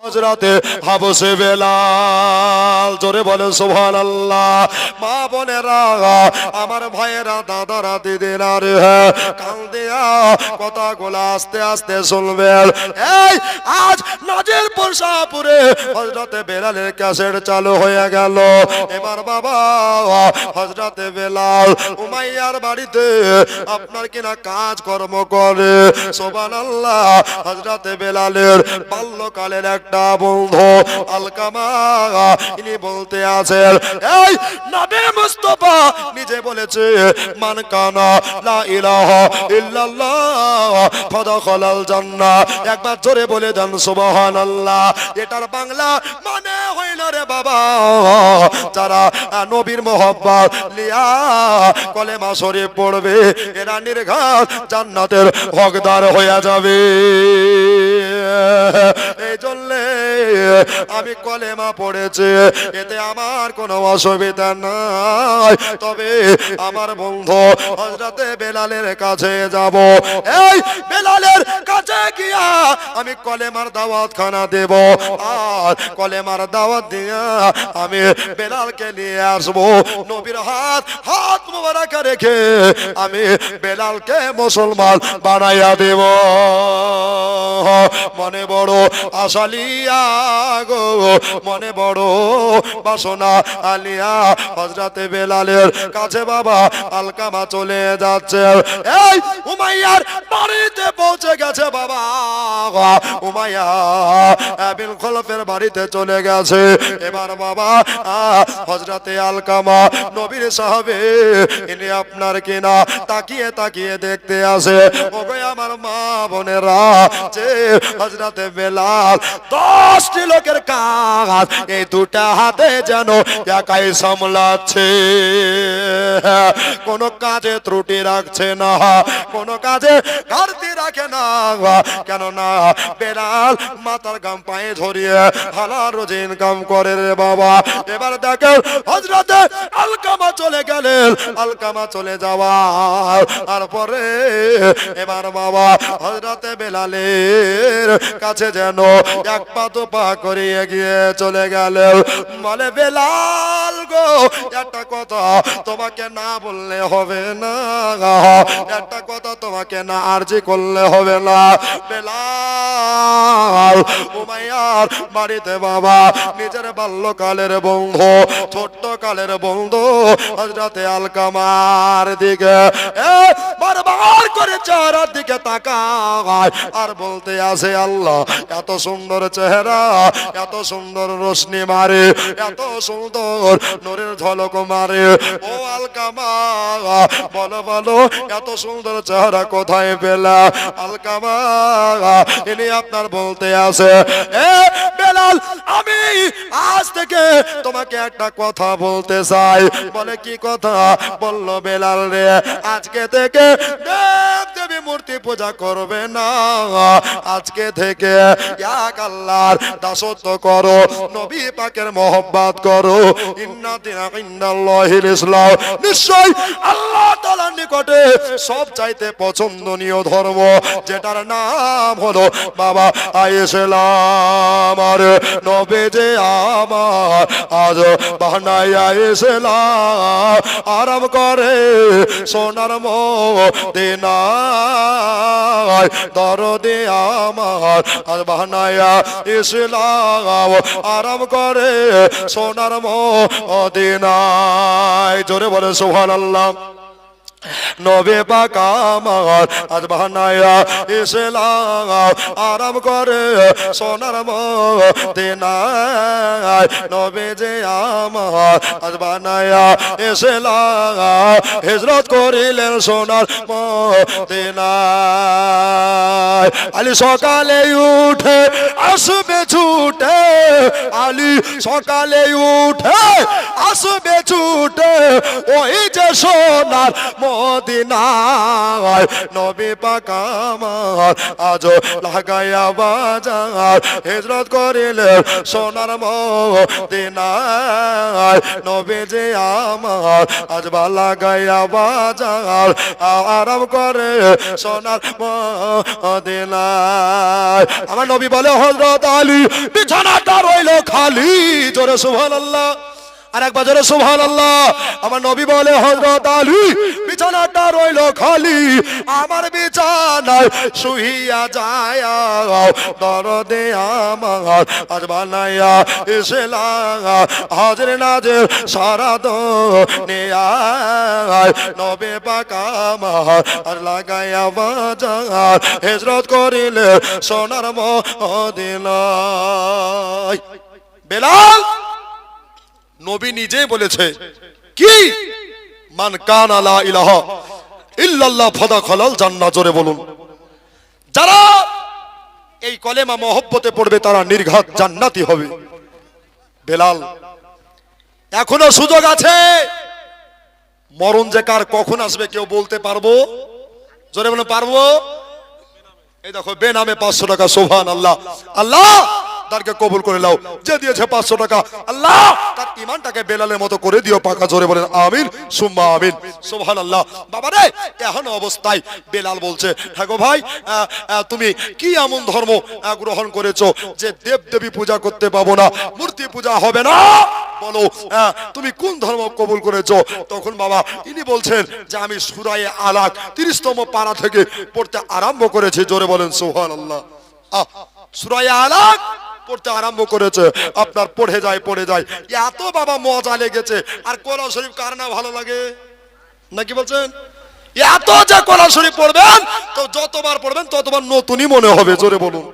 হযরতে হাবশে বেলাল, জোরে বলেন সুবহানাল্লাহ। মা বোনেরা, আমার ভাইয়েরা, দাদারা, দিদিরা রে, কান দিয়া কথাগুলো আস্তে আস্তে শুনবেন। এই আজ নাজিরপুর শাহপুরে হযরতে বেলালের ক্যাসেট চালু হয়ে গেল। এবার বাবা হযরতে বেলাল উমাইয়ার বাড়িতে আপনার কিনা কাজ কর্ম করে। সুবহানাল্লাহ। হযরতে বেলালের বাল্যকালের একটা বন্ধু আলকামা, ইনি বলতে আছেন, এই নবী মুস্তাফা নিজে বলেছে, মান কানা লা ইলাহা ইল্লাল্লাহ ফাদাখালাল জান্নাহ। একবার জোরে বলে দেন সুবহানাল্লাহ। এটার বাংলা মানে হইল রে বাবা, যারা নবীর মোহাব্বত লিয়া কলেমা শরীফ পড়বে এরা নির্ঘাত জান্নাতের হকদার হয়ে যাবে। এই জন্য আমি কলেমা পড়েছি, এতে আমার কোনো অসুবিধা নাই। তবে আমার বন্ধু হযরতে বেলালের কাছে যাব। এই বেলালের কাছে গিয়া আমি কলেমার দাওয়াত খানা দেব, আর কলেমার দাওয়াত দিয়া আমি বেলালকে নিয়ে আসবো। নবীর হাত মুবারক রেখে আমি বেলালকে মুসলমান বানাইয়া দেব। মনে বড় আশালিয়া গো, মনে বড় বাসনা আলিয়া। হযরতে বেলালের কাছে বাবা আলকামা চলে যাচ্ছে। এই উমাইয়ার বাড়িতে পৌঁছে গেছে বাবা। উমাইয়া বিন খলফের বাড়িতে চলে গেছে। এবার বাবা হযরতে আলকামা নবীর সাহাবে, ইনি আপনার কিনা তাকিয়ে তাকিয়ে দেখতে আসে। ওগো আমার মা বোনেরা, যে হযরতে বেলাল 10টি লোকের কাজ এই দুটা হাতে যেন একাই সামলাচ্ছে। কোন কাজে ত্রুটি রাখছে না, কোন কাজে ঘাটতি রাখে না। কেননা বেলাল মাথার গাম পায়ে ধরিয়ে হালাল রোজি ইনকাম করে রে বাবা। এবার দেখেন হযরতে আলকামা চলে গেলেন। আলকামা চলে যাওয়া আর পরে এবার বাবা হযরতে বেলালের কাছে যেন এক পা দু পা করে এগিয়ে চলে গেলেন। বলে, বেলাল গো, একটা কথা তোমাকে না বললে হবে না, একটা কথা তোমাকে না আরজি করলে হবে না। বেলাল উমাইয়ার বাড়িতে বাবা নিজের বাল্যকালের বন্ধু, ছোট্ট কালের বন্ধু হযরতে আলকামার দিকে বারবার করে চেহারার দিকে তাকায় আর বলতে আসে, আল্লাহ এত সুন্দর চেহারা, এত সুন্দর রোশনি মারে, এত সুন্দর নূরের ঝলক মারে। ও আলকামা বলো বলো, এত সুন্দর চেহারা কোথায় পেলা? আলকামা ইনি আপনার বলতে আসে, এ বেলাল, আমি আজ থেকে তোমাকে একটা কথা বলতে চাই। বলে, কি কথা? বলল, বেলাল রে, আজকে থেকে দেব দেবী মূর্তি পূজা করবে না, আজকে থেকে এক আল্লাহর দাসত্ব করো, নবী পাকের মহব্বত করো। ইন্না দিনা ইনদাল্লাহিল ইসলাম, নিশ্চয় আল্লাহ তাআলার নিকটে সব চাইতে পছন্দনীয় ধর্ম, যেটার নাম হলো বাবা ইসলাম। আর নবী যে আমার আজ বানায়া ইসলাম আরাম করে সোনার মদিনায়, দরদে আমার আজ বানায়া ইসলাম আরাম করে সোনার মদিনায়। জোরে বলে সুবহানাল্লাহ। নবী পাক আমার আজ বানায়া ইসলাম আরাম করে সোনার মদিনায়, নবী যে আমার আজ বানায়া ইসলাম হিজরত করিলেন সোনার মদিনায়। আলী সকালে উঠে আসবে ছুটে, আলী সকালে উঠে আসবে ছুটে, ওই যে সোনার মদিনায় নবী পাক আমার আজ লাগাইয়া বাজার হিজরত করিলেন সোনার মদিনায় নবী যে আমার আজ লাগাইয়া বাজার আরাম করে সোনার মদিনায়। আমার নবী বলে হযরত আলী বিছানাটা রইল খালি, জোরে সুবহানাল্লাহ, আর একবার জোরে সুবহানাল্লাহ। আমার নবী বলে হযরত আলী বিছানাটা রইল খালি, আমার বিছানায় শুইয়া যায় দরদে আমার আজ বানাইয়া ইসলাম হাজির নাজির সারা দুনিয়ায় নবী পাক আমার আর লাগাইয়া বাজার হিজরত করিলে সোনার মদিনায়। বেলাল নবী নিজে বলেছে কি, মান কানা লা ইলাহা ইল্লাল্লাহ ফাদাখালাল জান্নাহ, জোরে বলুন। যারা এই কলেমা মহব্বতে পড়বে তারা নির্ঘাত জান্নাতি হবে। বেলাল এখনো সুযোগ আছে, মরণ যে কার কখন আসবে কেউ বলতে পারবো? জোরে বলুন পারবো? এই দেখো বেনামে 500 টাকা, সুবহানাল্লাহ। আল্লাহ তারকে কবুল করে নাও, যে দিয়েছে 500 টাকা আল্লাহ তার ঈমানটাকে বেলালের মতো করে দিও পাকা, জোরে বলেন আমিন সুম্মা আমিন, সুবহানাল্লাহ। বাবা রে এখন অবস্থায় বেলাল বলছে, হ্যাঁ গো ভাই তুমি কি এমন ধর্ম গ্রহণ করেছো যে দেব দেবী পূজা করতে পাবো না, মূর্তি পূজা হবে না, বলো তুমি কোন ধর্ম কবুল করেছো? তখন বাবা ইনি বলছেন যে আমি সূরা আলাক 30তম পারা থেকে পড়তে আরম্ভ করেছি, জোরে বলেন সুবহানাল্লাহ। সূরা আলাক পড়তে আরম্ভ করেছে, আপনার পড়ে যায় এত বাবা মজা লেগেছে। আর কোরআন শরীফ কার না ভালো লাগে নাকি বলছেন? এত যে কোরআন শরীফ পড়বেন তো যতবার পড়বেন ততবার নতুনই মনে হবে, জোরে বলুন।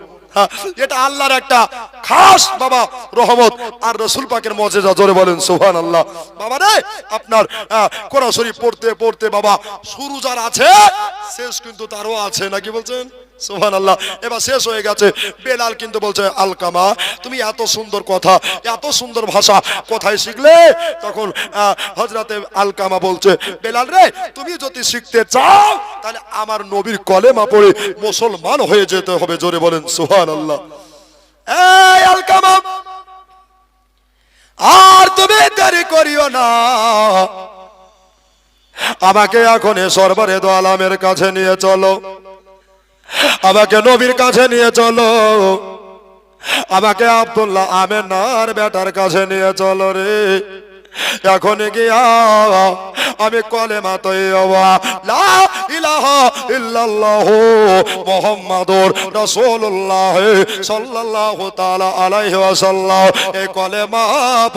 এটা আল্লাহর একটা খাস বাবা রহমত আর রাসূল পাকের মুজিজা, জোরে বলেন সুবহানাল্লাহ। বাবা রে আপনার কোরআন শরীফ পড়তে পড়তে বাবা শুরু যার আছে শেষ কিন্তু তারও আছে, নাকি বলছেন? সুবহানাল্লাহ। এবার শেষ হয়ে গেছে। বেলাল কিন্তু বলছে, আলকামা তুমি এত সুন্দর কথা, এত সুন্দর ভাষা কোথায় শিখলে? তখন হযরতে আলকামা বলছে, বেলাল রে তুমি যদি শিখতে চাও তাহলে আমার নবীর কলেমা পড়ে মুসলমান হয়ে যেতে হবে, জোরে বলেন সুবহানাল্লাহ। এই আলকামা আর তুমি দেরি করিও না, আমাকে এখন সরবরে দো আলমের কাছে নিয়ে চলো, আমাকে নবীর কাছে নিয়ে চলো, আমাকে আব্দুল্লাহ আমেনার বেটার কাছে নিয়ে চলো রে। এখন গিয়া আমি কলেমা তৈবা লা ইলাহা ইল্লাল্লাহ মুহাম্মাদুর রাসূলুল্লাহ সাল্লাল্লাহু তাআলা আলাইহি ওয়াসাল্লাম এই কলেমা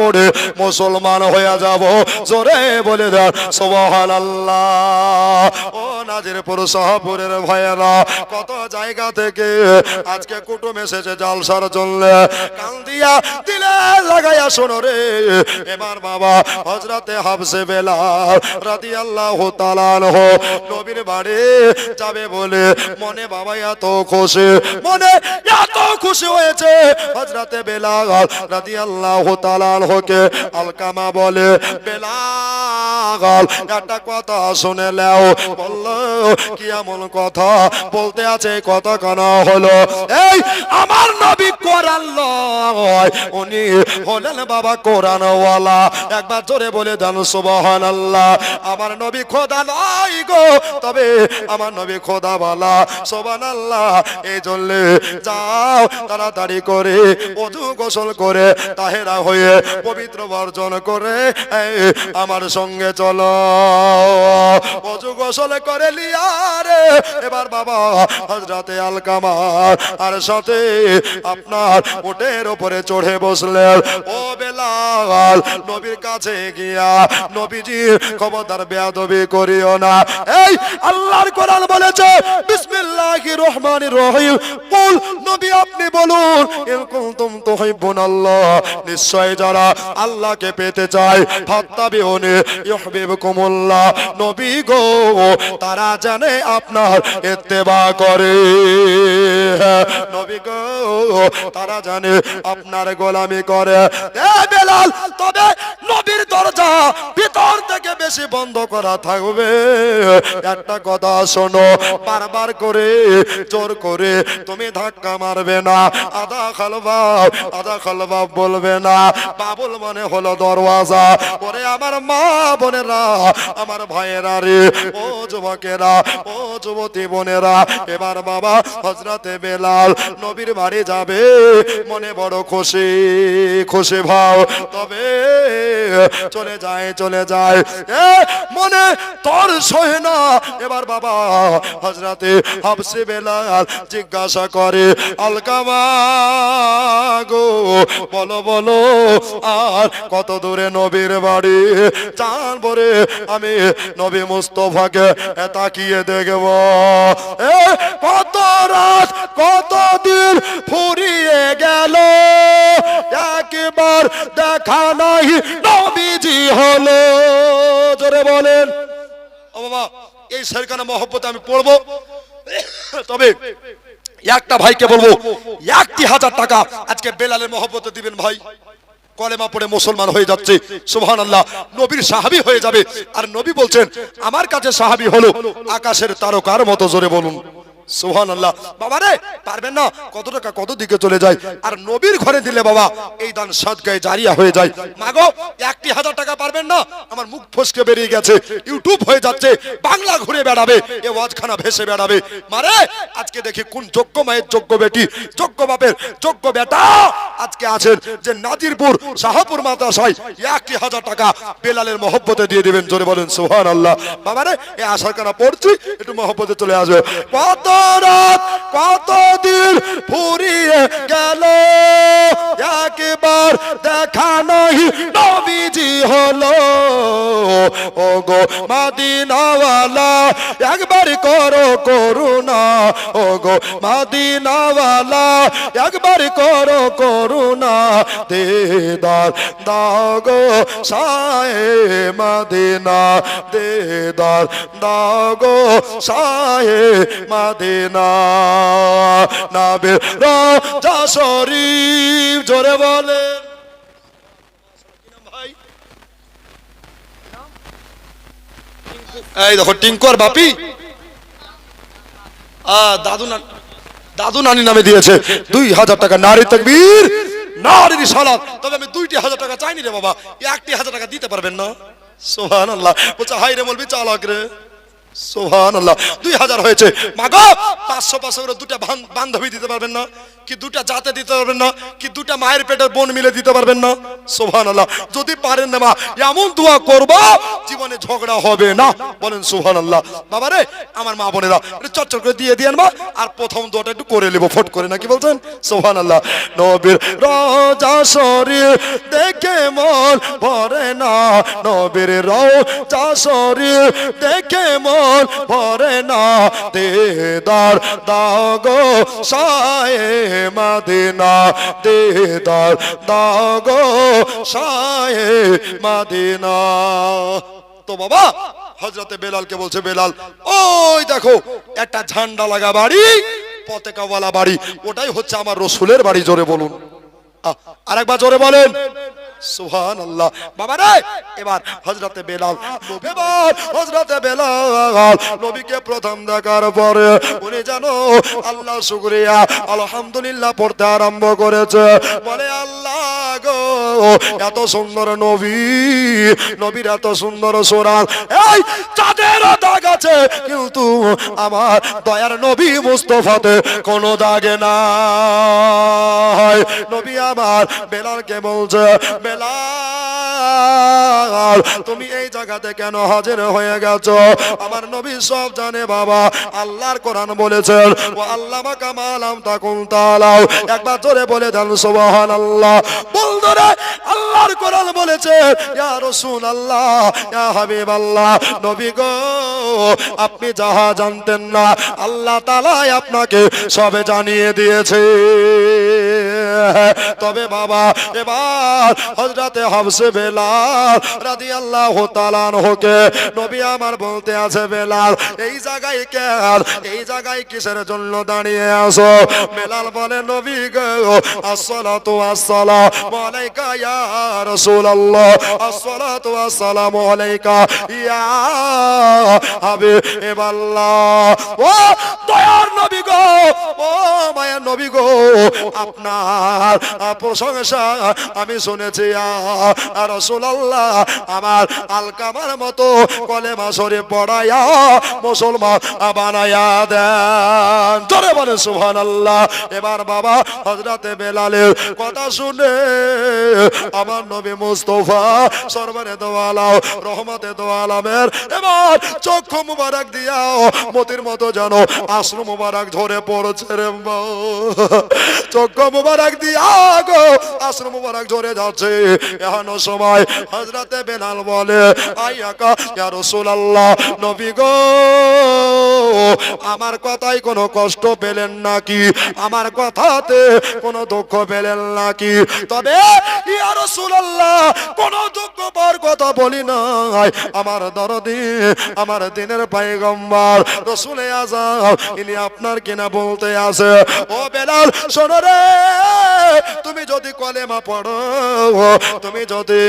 পড়ে মুসলমান হয়ে যাব, জোরে বলে দাও সুবহানাল্লাহ। ও নাজিরপুর শাহপুরের ভাইয়েরা, কত জায়গা থেকে আজকে কুটুম এসেছে জালসার জন্য, কান দিয়া দিলে লাগাইয়া শোনো রে। এবার বাবা হযরতে হাফসে বেলাল রাদিয়াল্লাহু তাআলা আনহু নবীর বাড়ি যাবে বলে মনে বাবা এত খুশি, মনে এত খুশি হয়েছে। হযরতে বেলাল রাদিয়াল্লাহু তাআলা আনহুকে আলকামা বলে, বেলাল একটা কথা শুনে নাও। বলল কি এমন কথা বলতে আছে? কথা কানা হলো এই আমার নবী কোরআন লয়, উনি হলেন বাবা কোরআন ওয়ালা। একবার জোরে বলে দেন সুবহানাল্লাহ। আমার নবী খোদা নয় গো, তবে আমার নবী খোদা বলা, সুবহানাল্লাহ। এই জন্য যাও তাড়াতাড়ি করে ওযু গোসল করে তাহেরা হয়ে পবিত্র বর্জন করে আমার সঙ্গে চলো। ওযু গোসল করে লিয়ারে এবার বাবা হযরতে আলকামা আর সাথে আপনার উটের উপরে চড়ে বসলেন। ও বেলাল নবীর কাছে গিয়া নবীজির খবরদার বেয়াদবি করিও না। এই আল্লাহর কোরআন বলেছে বিসমিল্লাহির রহমানির রহিম, কুল নবী আপনি বলুন ইন কুনতুম তুহিব্বুনাল্লাহ, নিশ্চয় যারা আল্লাহকে পেতে চায় ফাত্তাবিউনি ইউহিব্বুকুমুল্লাহ, নবী গো তারা জানে আপনার ইত্তেবা করে, নবী গো তারা জানে আপনার গোলামি করে। এ বেলাল, তবে নবীর দরজা ভিতর থেকে বেশি বন্ধ করা থাকবে। একটা কথা শোনো, বারবার করে জোর করে তুমি ধাক্কা মারবে না। আদা খালবা বলবে না। বাবুল মানে হলো দরওয়াজা। ওরে আমার মা বোনেরা, আমার ভাইয়েরা রে, ও যুবকেরা, ও যুবতী বোনেরা, এবার বাবা হযরতে বেলাল নবীর বাড়ি যাবে, মনে বড় খুশি খুশি ভাব। তবে চলে যায় মনে তোর সহে না। এবার বাবা হযরতে হাবসে বেলাল জিজ্ঞাসা করে, আলকামা গো, বলো আর কত দূরে নবীর বাড়ি? জানবো রে আমি নবী মুস্তাফাকে তাকিয়ে দেখব। কত রাত কত দিন ফুরিয়ে গেল, একবার দেখা নাই নবীজি হলো। জোরে বলেন। ও বাবা, এই সরকার মহব্বত আমি পড়বো, তবে একটা ভাইকে বলবো 1,000 টাকা আজকে বেলালের মহব্বতে দিবেন ভাই। কলেমা পড়ে মুসলমান হয়ে যাচ্ছে, সুবহানাল্লাহ, নবীর সাহাবী হয়ে যাবে। আর নবী বলছেন আমার কাছে সাহাবী হলো আকাশের তারকার মতো। জোরে বলুন সুবহানাল্লাহ। বাবা রে, পারবেন না? কত টাকা কত দিকে চলে যায়। আর নবীর ঘরে দিলে বাবা এই দান সাদকায়ে জারিয়া হয়ে যায়। মাগো 1,000 টাকা পারবেন না? আমার মুখ ফসকে বেরিয়ে গেছে, ইউটিউব হয়ে যাচ্ছে, বাংলা ঘুরে বেড়াবে, এ ওয়াজখানা ভেসে বেড়াবে। মারে আজকে দেখি কোন যোগ্য মায়ের যোগ্য বেটি, যোগ্য বাপের যোগ্য বেটা আজকে আছেন যে নাজিরপুর শাহপুর মাদ্রাসায় 1,000 টাকা বেলালের মহব্বতে দিয়ে দিবেন। জোরে বলেন সুবহানাল্লাহ। বাবা রে, এই আশার কানা পড়ছি, একটু মহব্বতে চলে আসবে। কত রাত কত দিন ফুরিয়ে গেল, একবার দেখা নাই নবীজি হলো। ও গো মদিনাওয়ালা, একবার করো করুণা। ও গো মদিনাওয়ালা, একবার করো করুণা। দেদার দাও গো শাহে মদিনা, দেদার দাও গো শাহে মদিনা। নবীর রওজা শরীফ, জোরে বলেন। এই দেখো টিঙ্কু আর বাপি, দাদু নানি নামে দিয়েছে 2,000 টাকা। নারী তাকবীর, নারী সালাত। তবে আমি 2,000 টাকা চাইনি রে বাবা, 1,000 টাকা দিতে পারবেন না? সুবহানাল্লাহ। বলছে হাই রে মলবি চালাক রে। সুবহানাল্লাহ। 2,000 হয়েছে। মাগো 500 করে দুটা বান্ধবী দিতে পারবেন না? কি দুটা জাতে দিতে পারবেন না? কি দুটা মায়ের পেটের বোন মিলে দিতে পারবেন না? সুবহানাল্লাহ। যদি পারেন না মা, এমন দোয়া করব জীবনে ঝগড়া হবে না। বলেন সুবহানাল্লাহ। বাবা রে, আমার মা বোনেরা একটু চটচট করে দিয়ে দিয়েন মা। আর প্রথম দোয়াটা একটু করে নেব ফট করে, না কি বলছেন? সুবহানাল্লাহ। নবীর রওজা শরীফ দেখে মন ভরে না, নবীর রওজা শরীফ দেখে মন ভরে না। দেদার দাও গো শাহে মদিনা, দেদার দাও গো শাহে মদিনা। তো বাবা হযরতে বেলালকে বলছে, বেলাল ওই দেখো একটা ঝান্ডা লাগা বাড়ি, পতাকাওয়ালা বাড়ি, ওটাই হচ্ছে আমার রাসূলের বাড়ি। জোরে বলুন, আরেকবার জোরে বলেন সুবহানাল্লাহ। বাবা রে, এবার হযরতে বেলাল নবীকে প্রথম দেখার পরে উনি জানো আল্লাহ শুকরিয়া আলহামদুলিল্লাহ পড়তে আরম্ভ করেছে। বলে আল্লাহ গো, এত সুন্দর নবী, নবীর এত সুন্দর সুরাত, এই চাঁদের দাগ আছে কিন্তু আমার দয়ার নবী মুস্তাফাতে কোনো দাগে নাই। নবী আমার বেলালকে বলছে, বেলাল তুমি এই জায়গাতে কেন হাজির হয়ে গেছো? আমার নবী সব জানে বাবা। আল্লাহর কোরআন বলেছেন, ও আল্লামা কামালাম তাকুন তালাও। একবার জোরে বলে দেন সুবহানাল্লাহ। বন্ধুরা আল্লাহর কোরআন বলেছে ইয়া রাসূলুল্লাহ ইয়া হাবিবাল্লাহ নবী গো আপনি যাহা জানতেন না আল্লাহ তাআলা আপনাকে সবে জানিয়ে দিয়েছে। তবে বাবা এবার হযরতে হাফসে বেলাল রাদিয়াল্লাহু তাআলা আনহুকে নবী আমার বলতে আছে বেলাল এই জায়গায় কেন এই জায়গায় কিসের জন্য দাঁড়িয়ে আছো? বেলাল বলে নবী গো আসসালাতু ওয়াসসালামু আলাইকা ইয়া রাসূলুল্লাহ আসসালাতু ওয়াসসালামু আলাইকা ইয়া হাবিবাল্লাহ। ও দয়ার নবী গো ও মায়ের নবী গো আপনার প্রশংসা আমি শুনেছি ইয়া রাসূলুল্লাহ আমার আলকামার মতো কলেমা শরীফ পড়ায়া মুসলমান বানায়া দেন। জোরে বলে সুবহানাল্লাহ। এবার বাবা হযরতে বেলালের কথা শুনে আমার নবী মুস্তাফা সরবরে দো আলাম রহমতে দো আলামের এবার চক্ষু মুবারক দিয়া মতির মতো যেন আশ্রু মুবারক ঝরে পড়ছে রে চক্ষু মুবারক দিয়া গো আশ্রু মুবারক ঝরে যাচ্ছে। এখন সময় হযরতে বেলাল বলে আইয়াকা ইয়া রাসূলুল্লাহ নবী গো আমার কথায় কোনো কষ্ট পেলেন নাকি? আমার কথাতে কোনো দুঃখ পেলেন নাকি? তবে ইয়া রাসূলুল্লাহ কোনো দুঃখ পাওয়ার কথা বলি নাই। আমার দরদি আমার দিনের পয়গম্বর রাসূলে আযম ইনি আপনার কিনা বলতে আছে ও বেলাল শোনো রে তুমি যদি কলেমা পড়ো তুমি যদি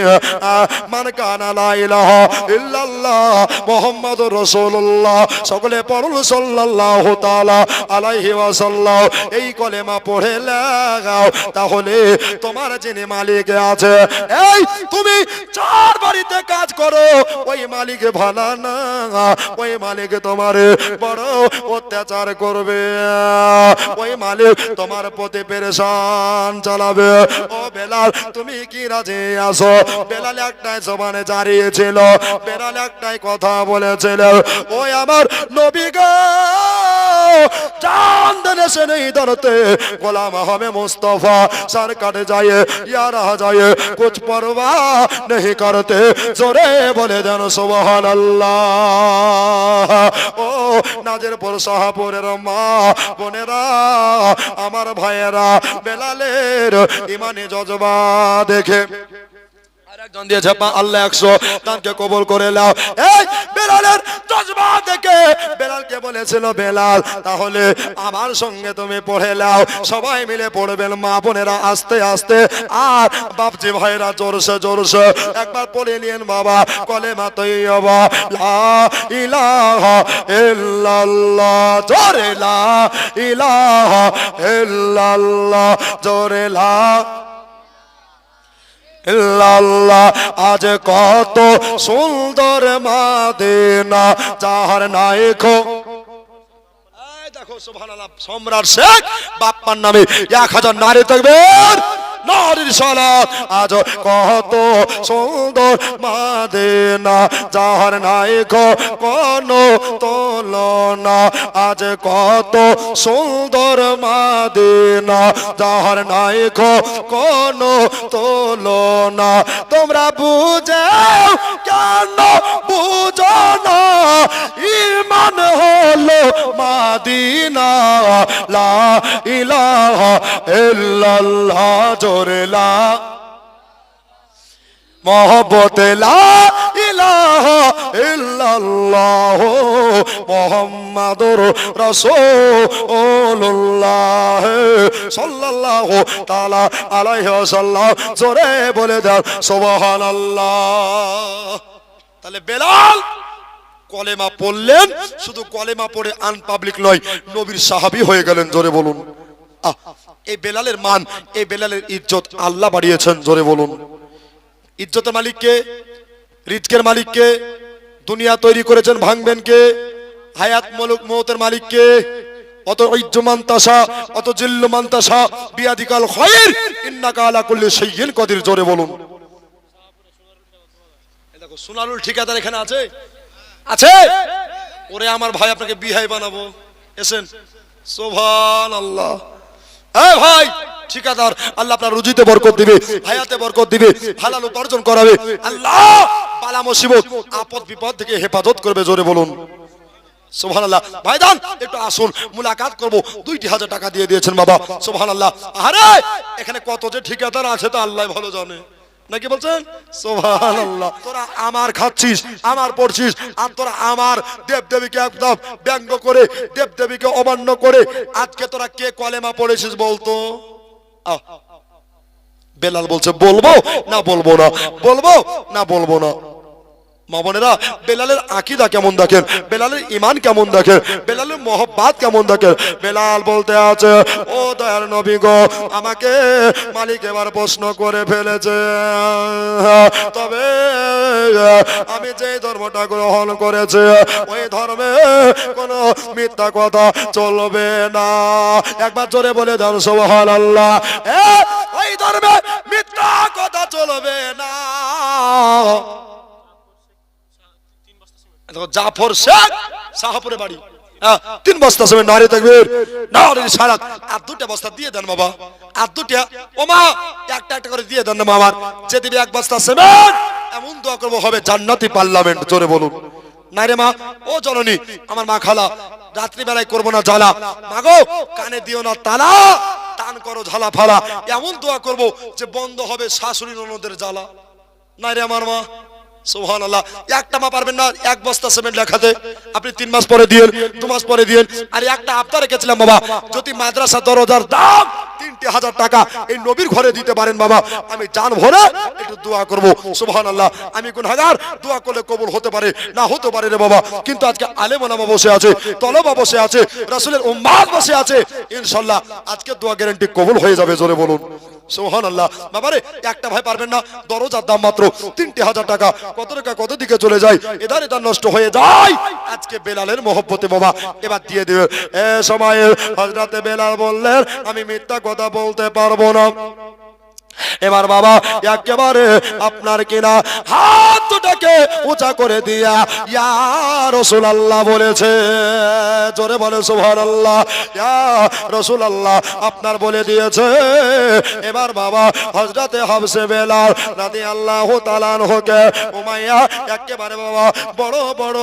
মান কানা লা ইলাহা ইল্লাল্লাহ মুহাম্মাদুর রাসূলুল্লাহ সকলে পড়ুন সাল্লাল্লাহু তাআলা আলাইহি ওয়াসাল্লাম এই কলেমা পড়ে লাগাও তাহলে তোমার যিনি মালিক আছে এই তুমি চার বাড়িতে কাজ করো ওই মালিক ভালো না ওই মালিক তোমার বড় অত্যাচার করবে ওই মালিক তোমার প্রতি পেরেশান চালাবে। ও বেলাল তুমি কি রাজি আছো? বেলাল একটাই জবানে জারিয়েছিল বেলাল একটাই কথা বলেছিল ওই আমার নবী গো জান দেনে সে নেই ধরতে গোলাম হবে মুস্তাফা सर कट जाए या रह जाए कुछ परवाह नहीं करते जोरे बोले जन सुबहान अल्लाह। ओ नाजिरपुर शाहपुरेर मा बोनेरा आमार भाइयेरा बेलालेर इमानी जज्बा देखे একজন দিয়েছে আল্লাহ 100 দানকে কবুল করে নাও। এই বেলালের জজবা দেখে বেলালকে বলেছিল বেলাল তাহলে আমার সঙ্গে তুমি পড়ে নাও সবাই মিলে পড়বেন মা বোনেরা আস্তে আস্তে আর বাপজি ভাইরা জোরসে জোরসে একবার পড়ে নিয়েন বাবা কলেমা তৈয়বা লা ইলাহা ইল্লাল্লাহ জোরে লা ইলাহা ইল্লাল্লাহ জোরে লা ইল্লাল্লাহ। আজ কত সুন্দর মদিনা যাহার নাইকো এই দেখো সুবহানাল্লাহ সম্রাট শেখ বাপ্পার নামে 1000 নারী তাকবীর নারীর সালাত। আজ কত সুন্দর মদিনা যাহার নাইকো কোনো তুলনা আজ কত সুন্দর মদিনা যাহার নাইকো কোনো তুলনা তোমরা বুঝাও কেন বুঝো না ঈমান হলো মদিনা লা ইলাহা ইল্লাল্লাহ জোরে লা मोहब्बत ला इलाहा इल्लल्लाह मुहम्मदुर रसूलुल्लाह सल्लल्लाहु ताला अलैहि वसल्लम जोरे बोले दाও সুবহানাল্লাহ। তাহলে বেলাল কলেমা পড়লেন শুধু কলেমা পড়ে আনপাবলিক নয় নবীর সাহাবী হয়ে গেলেন জোরে বলুন। এই বেলালের মান এই বেলালের ইজ্জত আল্লাহ বাড়িয়েছেন জোরে বলুন। ইজ্জতের মালিক কে? রিজকের মালিক কে? দুনিয়া তৈরি করেছেন ভাঙবেন কে? হায়াত মুলক মওতের মালিক কে? অত ইজ্জমান তাসা অত জিল্লুমান তাসা বিয়াদিকাল খায়র ইন্নাকা আলা কুল্লি শাইইন কাদির জোরে বলুন। এই দেখো সোনারুল ঠিকাদার এখানে আছে আছে ওরে আমার ভাই আপনাকে বিহাই বানাবো এসেন সুবহানাল্লাহ। হ্যাঁ ভাই ঠিকাদার, আল্লাহ আপনার রুজিতে বরকত দিবে, হায়াতে বরকত দিবে, হালাল উপার্জন করাবে, আল্লাহ বালা মুসিবত আপদ বিপদ থেকে হেফাজত করবে। জোরে বলুন সুবহানাল্লাহ। ভাইজান একটু আসুন, মুলাকাত করব। 2,000 টাকা দিয়ে দিয়েছেন বাবা, সুবহানাল্লাহ। আরে এখানে কত যে ঠিকাদার আছে তো আল্লাহ ভালো জানে, নাকি বলছেন? সুবহানাল্লাহ। তোরা আমার খাচ্ছিস, আমার পড়ছিস, আর তোরা আমার দেবদেবীকে একদম ব্যঙ্গ করে, দেবদেবীকে অমান্য করে আজকে তোরা কে কলেমা পড়েছিস বলতো? বেলাল বলছে বলবো না বলবো না, বলবো না বলবো না। মা বোনেরা, বেলালের আকীদা কেমন দেখেন, বেলালের ঈমান কেমন দেখেন, বেলালের মহব্বত কেমন দেখেন। বেলাল বলতে আছে, ও দয়ার নবী গো, আমাকে মালিক এবার প্রশ্ন করে ফেলেছে, তবে আমি যে ধর্মটা গ্রহণ করেছি ওই ধর্মে কোনো মিথ্যা কথা চলবে না। একবার জোরে বলে দাও সুবহানাল্লাহ। ওই ধর্মে মিথ্যা কথা চলবে না। জাফর শেখ শাহপুরে বাড়ি, 3 বস্তা সিমেন্ট, নারী তাকবীর, নারী সালাত, আর 2টা বস্তা দিয়ে দেন বাবা, আর 2টা ও মা একটা একটা করে দিয়ে দেন না মামার। যে দিবে 1 বস্তা সিমেন্ট এমন দোয়া করব হবে জান্নাতি পার্লামেন্ট। জোরে বলুন না রে মা, ও জননী আমার মা খালা, রাত্রি বেলায় করবো না জ্বালা, মাগো কানে দিও না তালা, টান করো ঝালা ফালা, এমন দোয়া করব যে বন্ধ হবে শাশুড়ি ননদের জ্বালা। না রে আমার মা, সুবহানাল্লাহ। একটা মা পারবেন না 1 বস্তা সিমেন্ট লেখাতে, আপনি 3 মাস পরে দিয়েন, 2 মাস পরে দিয়েন। আর একটা আবদার রেখেছিলাম বাবা, যদি মাদ্রাসা দরজার দাম 3,000 টাকা এই নবীর ঘরে দিতে পারেন বাবা, আমি জান ভরে একটু দোয়া করব। সুবহানাল্লাহ। আমি গুনাহগার, দোয়া করলে কবুল হতে পারে না হতে পারে রে বাবা, কিন্তু আজকে আলেম ওলামা বসে আছে, তলবা বসে আছে, রাসূলের উম্মত বসে আছে, ইনশাআল্লাহ আজকে দোয়া গ্যারান্টি কবুল হয়ে যাবে। জোরে বলুন সুবহানাল্লাহ। বাবারে একটা ভাই পারবেন না, দরজার দাম মাত্র 3,000 টাকা, কত টাকা কত দিকে চলে যায়, এদার এদার নষ্ট হয়ে যায়। আজকে বেলালের মহব্বতে বাবা এবার দিয়ে দিবে। এ সময়ে হযরতে বেলাল বললেন, আমি মিথ্যা কথা বলতে পারবো না। এবার বাবা একেবারে আপনার কিনা হাত দুটাকে উঁচা করে দিয়া ইয়া রাসূলুল্লাহ বলেছে। জোরে বলে সুবহানাল্লাহ। ইয়া রাসূলুল্লাহ আপনার বলে দিয়েছে। এবার বাবা হযরতে হাফসে বেলাল রাদিয়াল্লাহু তাআলা আনহুকে উমাইয়া একেবারে বাবা বড় বড়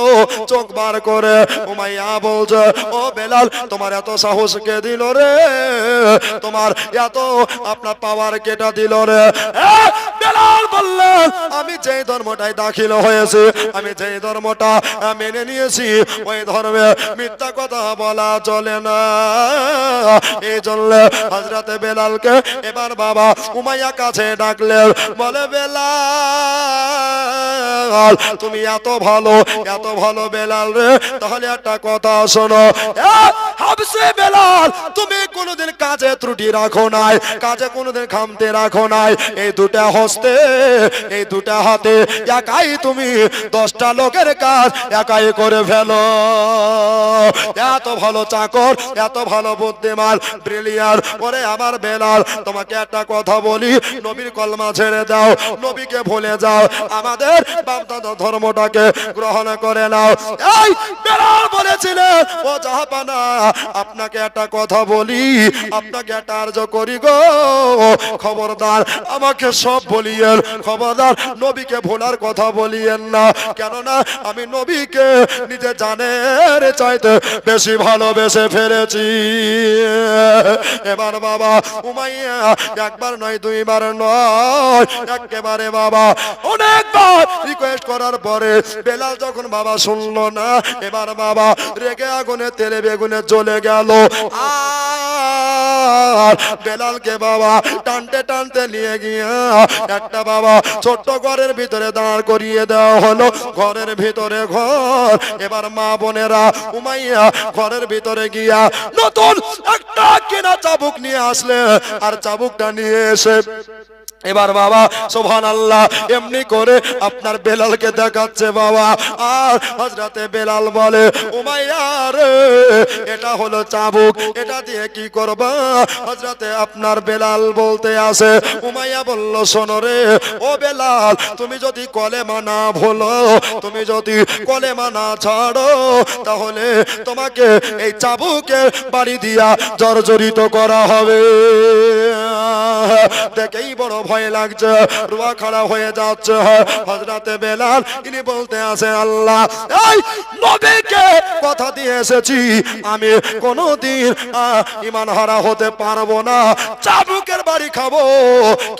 চোখ বার করে উমাইয়া বলছে, ও বেলাল তোমার এত সাহস কে দিল রে, তোমার এত আপনার পাওয়ার কেটা দিল রে? বেলাল বললেন, আমি যেই ধর্মটাই দাখিল হয়েছে, আমি যেই ধর্মটা মেনে নিয়েছি ওই ধর্মে মিথ্যা কথা বলা চলে না। এই জন্য হযরতে বেলালকে এবার বাবা উমাইয়া কাছে ডাকলেন, বলে বেলাল তুমি এত ভালো বেলাল রে, তাহলে একটা কথা শোনো, হাবসে বেলাল তুমি কোনোদিন কাজে ত্রুটি রাখো নাই, কাজে কোনোদিন খামতে রাখো নাই, এই 2টা হস্তে এই 2টা হাতে একাই তুমি 10টা লোকের কাজ একাই করে ফেলো। এত ভালো চাকর, এত ভালো বুদ্ধিমান, ব্রিলিয়ান্ট। ওরে আমার বেলাল তোমাকে একটা কথা বলি, নবীর কলমা ছেড়ে দাও, নবীকে ভুলে যাও, আমাদের বাপদাদা ধর্মটাকে গ্রহণ করে নাও। এই বেলাল বলেছিলেন, ও জাহাপানা আপনাকে একটা কথা বলি, আপনাকে একটা আর্য করি গো, খবরদার আমাকে সব বলিয়েন, খবরদার নবীকে ভোলার কথা বলিয়েন না, কেননা আমি নবীকে নিজে জানের চাইতে বেশি ভালোবেসে ফেলেছি। এবার বাবা উমাইয়া একবার নয়, 2 বার নয়, একেবারে বাবা অনেকবার রিকোয়েস্ট করার পরে বেলাল যখন বাবা শুনলো না, এবার বাবা রেগে আগুনে তেলে বেগুনে জ্বলে গেল। আর বেলালকে বাবা টানতে টানতে নিয়ে গিয়ে একটা বাবা ছোট্ট ঘরের ভিতরে দাঁড় করিয়ে দেওয়া হলো। ঘরের ভিতরে ঘর। এবার মা বোনেরা উমাইয়া ঘরের ভিতরে গিয়া নতুন একটা কেনা চাবুক নিয়ে আসলে, আর চাবুকটা নিয়ে এসে এবার বাবা সুবহানাল্লাহ এমনি করে আপনার বেলালকে দেখাচ্ছে বাবা। আর হযরতে বেলাল বলে উমাইয়া রে এটা হলো চাবুক, এটা দিয়ে কি করবা? হযরতে আপনার বেলাল বলতে আসে, উমাইয়া বলল শোনো রে ও বেলাল, তুমি যদি কলেমা না ভুলো, তুমি যদি কলেমা না ছাড়ো, তাহলে তোমাকে এই চাবুকে বাড়ি দিয়া জর্জরিত করা হবে। দেখেই বড় ভয় লাগছে, রুয়া খাড়া হয়ে যাচ্ছে। হযরতে বেলাল ইনি বলতে আছে আল্লাহ এই নবীকে কথা দিয়ে এসেছি, আমি কোনোদিন ঈমান হারা হতে পারবো না, চাবুকের বাড়ি খাবো,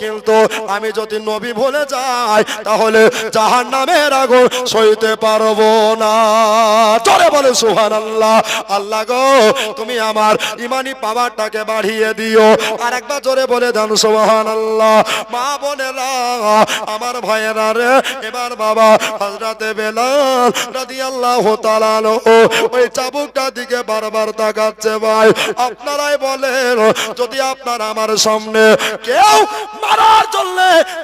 কিন্তু আমি যদি নবী ভুলে যাই তাহলে জাহান্নামের আগুন সইতে পারবো না। জোরে বলে সুবহানাল্লাহ। আল্লাহ গো তুমি আমার ঈমানি পাওয়ারটাকে বাড়িয়ে দিও। আর একবার জোরে বলে দেন সুবহানাল্লাহ। মা বোনেরা আমার ভাইয়েরা রে, এবার বাবা হযরতে বেলাল রাদিয়াল্লাহু তাআলা ওই চাবুকটা দিকে বারবার তাকাচ্ছে। ভাই আপনারাই বলেন, যদি আপনারা আমার সামনে কেউ মারার জন্য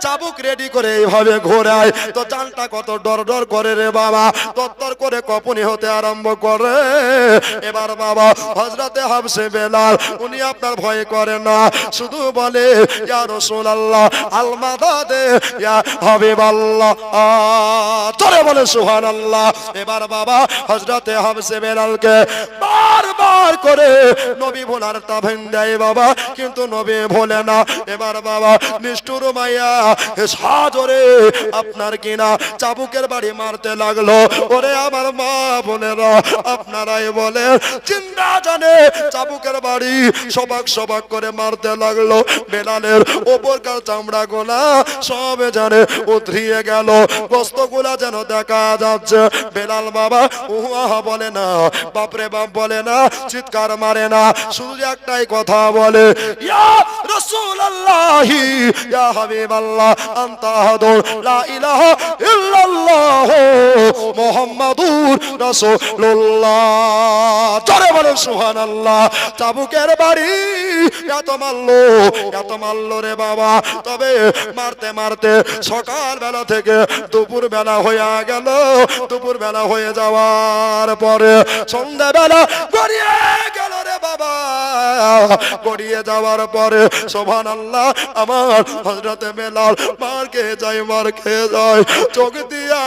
চাবুক রেডি করে এইভাবে ঘোরায় তো জানটা কত ডর ডর করে রে বাবা, তত্তর করে কপনি হতে আরম্ভ করে। এবার বাবা হযরতে হাবশে বেলাল উনি আপনার ভয় করে না, শুধু বলে ইয়া রাসূলুল্লাহ আল মাদাদে ইয়া হাবিবাল্লাহ। জোরে বলে সুবহানাল্লাহ। এবার বাবা হযরতে হাবশে বেলালকে বারবার করে নবী ভোলার তাবেন দেয় বাবা, কিন্তু নবী ভোলে না। এবার বাবা নিষ্ঠুর মাইয়া সাজরে আপনার কিনা চাবুকের বাড়ি মারতে লাগলো। ওরে আমার মা বোনেরা আপনারাই বলে চিন্তা জানে চাবুকের বাড়ি সবাক সবাক করে মারতে লাগলো। বেলালের ওপরকার চামড়া গোলা সব জানে উতরিয়ে গেল, গোস্ত গুলা যেন দেখা যাচ্ছে। বেলাল বাবা উহা বলে না, বাপরে বাপ বলে না, চিৎকার মারে না, শুধু একটাই কথা বলে ইয়া রাসূলুল্লাহ ইয়া হাবিবাল্লাহ আনতা আহাদুন লা ইলাহা ইল্লাল্লাহ মুহাম্মাদুর রাসূলুল্লাহ। জোরে বলেন সুবহানাল্লাহ। চাবুকের বাড়ি এত মারলো রে বাবা। তবে মারতে মারতে সকাল বেলা থেকে দুপুর বেলা হয়ে গেল। দুপুর বেলা হয়ে যাওয়ার পরে সন্ধ্যা বেলা গড়িয়ে গেল রে বাবা। গড়িয়ে যাওয়ার পরে সুবহানাল্লাহ আমার হযরতে বেলাল মার খেয়ে যায়, চোখ দিয়া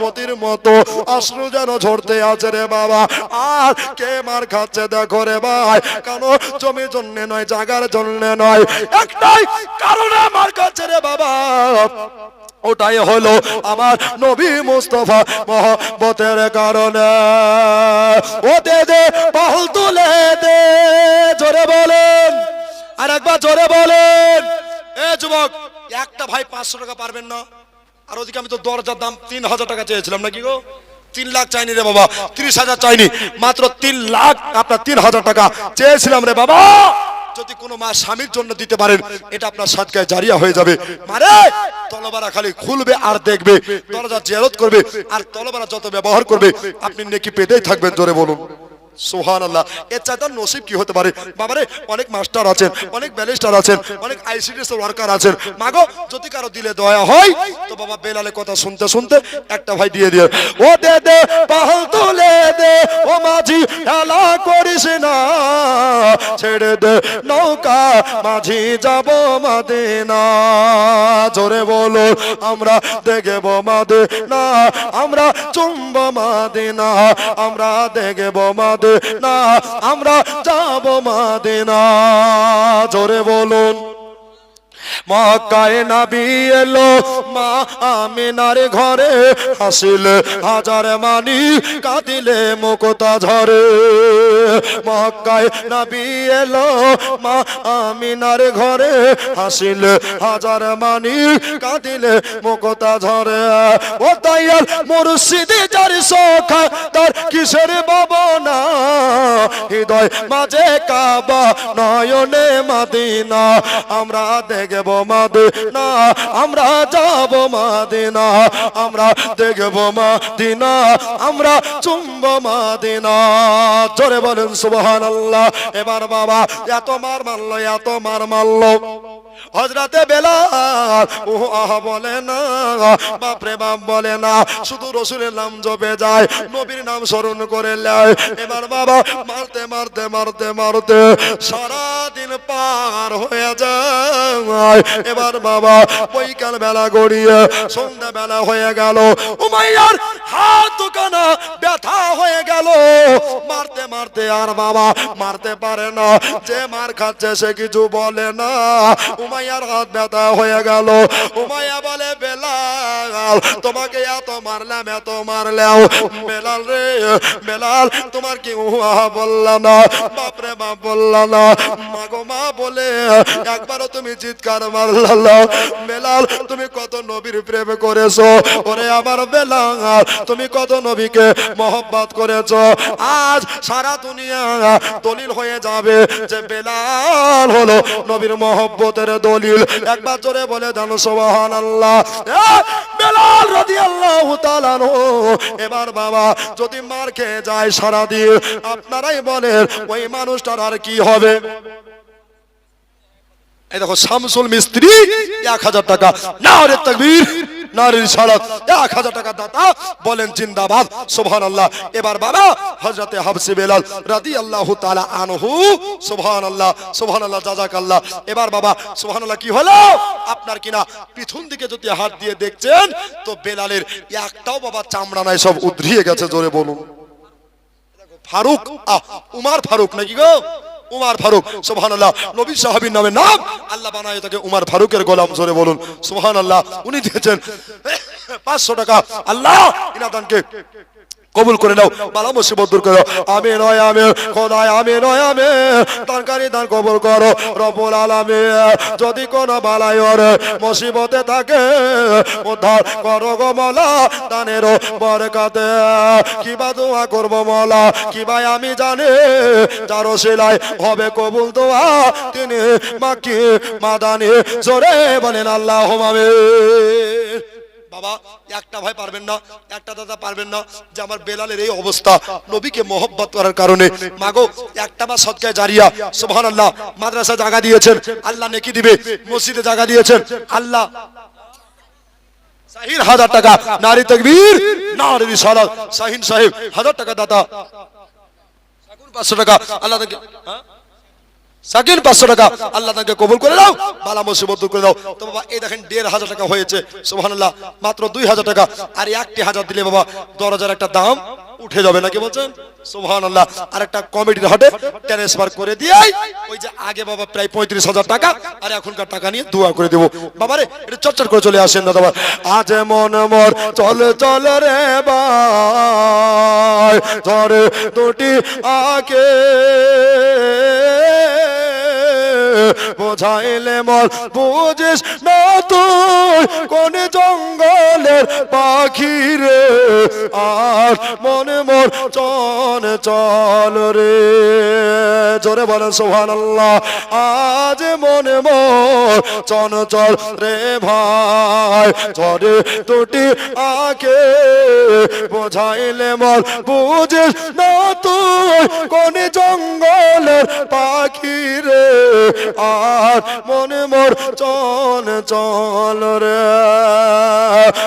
মতির মতো অশ্রু যেন ঝরতে আছে রে বাবা। আর কে মার খাচ্ছে দেখো রে ভাই, কেন জমির জন্য নয়, জাগার জন্য নয়, একটাই কারণে মার খাচ্ছে রে বাবা, ওটাই হলো আমার নবী মুস্তাফা মহব্বতের কারণে। ও দে দে বাহুল তুলে দে, জোরে বলেন, আর একবার জোরে বলেন। এ যুবক একটা ভাই 500 টাকা পারবেন না? আর ওদিকে আমি তো দরজার দাম 3000 টাকা চেয়েছিলাম নাকি গো? 3 লাখ চাইনি রে বাবা, 30,000 চাইনি, মাত্র 3 লাখ আপনার 3000 টাকা চেয়েছিলাম রে বাবা। যদি কোনো মা স্বামীর জন্য দিতে পারেন এটা আপনার সাদকায়ে জারিয়া হয়ে যাবে। মারে তলবারা খালি খুলবে আর দেখবে, দরজা জিয়ারত করবে আর তলবারা যত ব্যবহার করবে আপনি নেকি পেতেই থাকবেন। জোরে বলুন সুবহানাল্লাহ। এর চাইতে নসিব কি হতে পারে বাবারে? অনেক মাস্টার আছেন, অনেক ব্যারিস্টার আছেন, অনেক আইসিডিএস ওয়ার্কার আছেন। মাগো যদি কারো দিলে দয়া হয় তো বাবা বেলালের কথা শুনতে শুনতে একটা ভাই দিয়ে দিয়ে ও দে দে পাহাল তুলে দে, ও মাঝি হেলা করিস না, ছেড়ে দে নৌকা মাঝি যাব মদিনা। জোরে বলো আমরা দেখব মদিনা, আমরা চুম্ব মদিনা, আমরা দেখব মদিনা, আমরা যাব মদিনা। জোরে বলুন। মক্কায় নবী এলো মা আমিনার ঘরে, হাসিলে হাজার মানি কাঁদিলে মুক্তা ঝরে। মক্কায় নবী এলো মা আমিনার ঘরে, হাসিলে হাজার মানি কাঁদিলে মুক্তা ঝরে। ও দয়াল মুর্শিদি যার সখা তার কিসের ভাবনা, হৃদয় মাঝে কাবা নয়নে মদিনা, আমরা দেখব মদিনা, আমরা যাব মদিনা, আমরা দেখব মদিনা, আমরা চুম্ব মদিনা। জোরে বলেন সুবহানাল্লাহ। এবার বাবা এত মার মারলো, এত মার মারলো, হযরতে বেলাল ও আহা বলে না, বাপ রে বাপ বলে না, শুধু রাসূলের নাম জপে যায়, নবীর নাম স্মরণ করে নেয়। এবার বাবা মারতে মারতে মারতে মারতে সারা দিন পার হয়ে যায়। এবার বাবা বৈকাল বেলা গড়িয়ে সন্ধ্যা বেলা হয়ে গেল। উমাইয়ার হাত দুখানা ব্যথা হয়ে গেল, মারতে মারতে আর বাবা মারতে পারে না, যে মার খাচ্ছে সে কিছু বলে না। উমাইয়ার হাত ব্যথা হয়ে গেল। উমাইয়া বলে বেলাল তোমাকে এত মারলাম এত মারলাম, বেলাল রে বেলাল তোমার কি বললা না, বাপরে বাপ বললা না, মাগো মা বলে একবারও তুমি চিৎকার মারলা না। বেলাল তুমি কত নবীর প্রেম করেছো, ওরে আমার বেলাল তুমি কত নবীকে মহব্বত করেছো। আজ সারা দুনিয়া দলিল হয়ে যাবে যে বেলাল হলো নবীর মহব্বতের দলিল। একবার জোরে বলে জানো সুবহানাল্লাহ। বেলাল রাদিয়াল্লাহু তাআলা আনহু এবার বাবা যদি মার খেয়ে যায় সারা দিন, আপনারাই বলেন ওই মানুষটার আর কি হবে? এই দেখো শামসুল মিস্ত্রি 1000 টাকা, নারে তাকবীর নারে রিসালাত, 1000 টাকা দাতা বলেন জিন্দাবাদ সুবহানাল্লাহ। এবার বাবা হযরতে হাবসি বেলাল রাদিয়াল্লাহু তাআলা আনহু সুবহানাল্লাহ সুবহানাল্লাহ জাযাকাল্লাহ। এবার বাবা সুবহানাল্লাহ কি হলো? আপনার কিনা পিছন দিকে যদি হাত দিয়ে দেখছেন তো বেলালের একটাও বাবা চামড়া নাই, সব উদ্রিয়ে গেছে। জোরে বলুন ফারুক, উমার ফারুক নাকি গো? উমার ফারুক সুবহানাল্লাহ। নবী সাহাবীর নামে নাম আল্লাহ বানায় তাকে উমার ফারুকের গোলাম। জোরে বলুন সুবহানাল্লাহ। উনি দিয়েছেন 500 টাকা। আল্লাহ ইনাদানকে কবুল করে নাও, বালা মুসিবত দূর করো। আমিন ওয়া আমিন খোদায় আমিন ওয়া আমিন। দানকারী দান কবুল করো রব্বুল আলামিন। যদি কোনো বালাই ওর মুসিবতে থাকে উদ্ধার করো গো মওলা দানের বরকতে। কিবা দোয়া করব মওলা কিবা আমি জানি, যার ওসিলায় হবে কবুল দোয়া তিনি মাকি মাদানি। জোরে বলেন আল্লাহুম্মা আমিন। বাবা একটা ভাই পারবেন না, একটা দাদা পারবেন না যে আমার বেলালের এই অবস্থা নবীকে মহব্বত করার কারণে। মাগো একটা বা সদকায়ে জারিয়া সুবহানাল্লাহ। মাদ্রাসা জায়গা দিয়েছেন আল্লাহ নেকি দিবে, মসজিদে জায়গা দিয়েছেন আল্লাহ শাহিন 1000 টাকা, নারী তাকবীর নারী রিসালাত। শাহিন সাহেব 1000 টাকা দাতা, সাকুন 500 টাকা আল্লাহ তাকে সাকিন 500 টাকা আল্লাহ তাকে কবুল করে দাও, বালা মুসিবত দূর করে দাও। তো বাবা এই দেখেন 1500 টাকা হয়েছে সুবহানাল্লাহ। মাত্র 2000 টাকা আর 1000 দিলে বাবা 10000 একটা দাম উঠে যাবে নাকি বলছেন সুবহানাল্লাহ। আর একটা কমিটির হাটে ট্রান্সফার করে দিয়াই ওই যে আগে বাবা প্রায় 35000 টাকা আর এখনকার টাকা নিয়ে দোয়া করে দেব। বাবারে এটা চটচট করে চলে আসেন দাদা। আজ মন মোর চল চল রে ভাই ধরে দুটি আকে বোঝাইলে মন বুঝিস না তুই কোন জঙ্গলের পাখি রে। আর মনে মোর চন চল রে। জোরে বলেন সুবহানাল্লাহ। আজ মনে মোর চন চল রে ভাই ধরে দুটি আকে বোঝাইলে মন বুঝিস না তুই কোন জঙ্গলের পাখি রে। আর মনে মোর চন চল রে।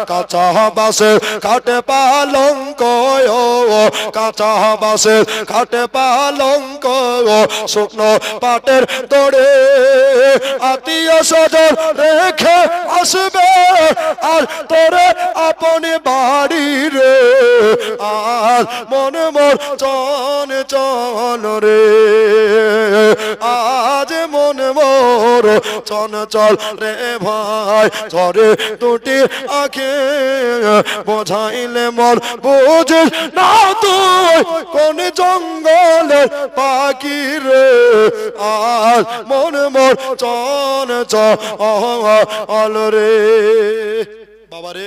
কাঁচা বাসে কাটে পালঙ্ক, কাঁচা বাসে কাটে পালঙ্ক, শুকনো পাটের তোড়ে আত্মীয় স্বজন রেখে আসবে আর তোরে আপনি বাড়ি রে। আর মনে মোর চন চল রে। আজ মনে মোর চন চল রে ভাই ধরে দুটি আঁখে বোঝাইলে মন বুঝিস না তুই কোন জঙ্গলের পাখি রে। আর মনে মোর চন চল রে। বাবারে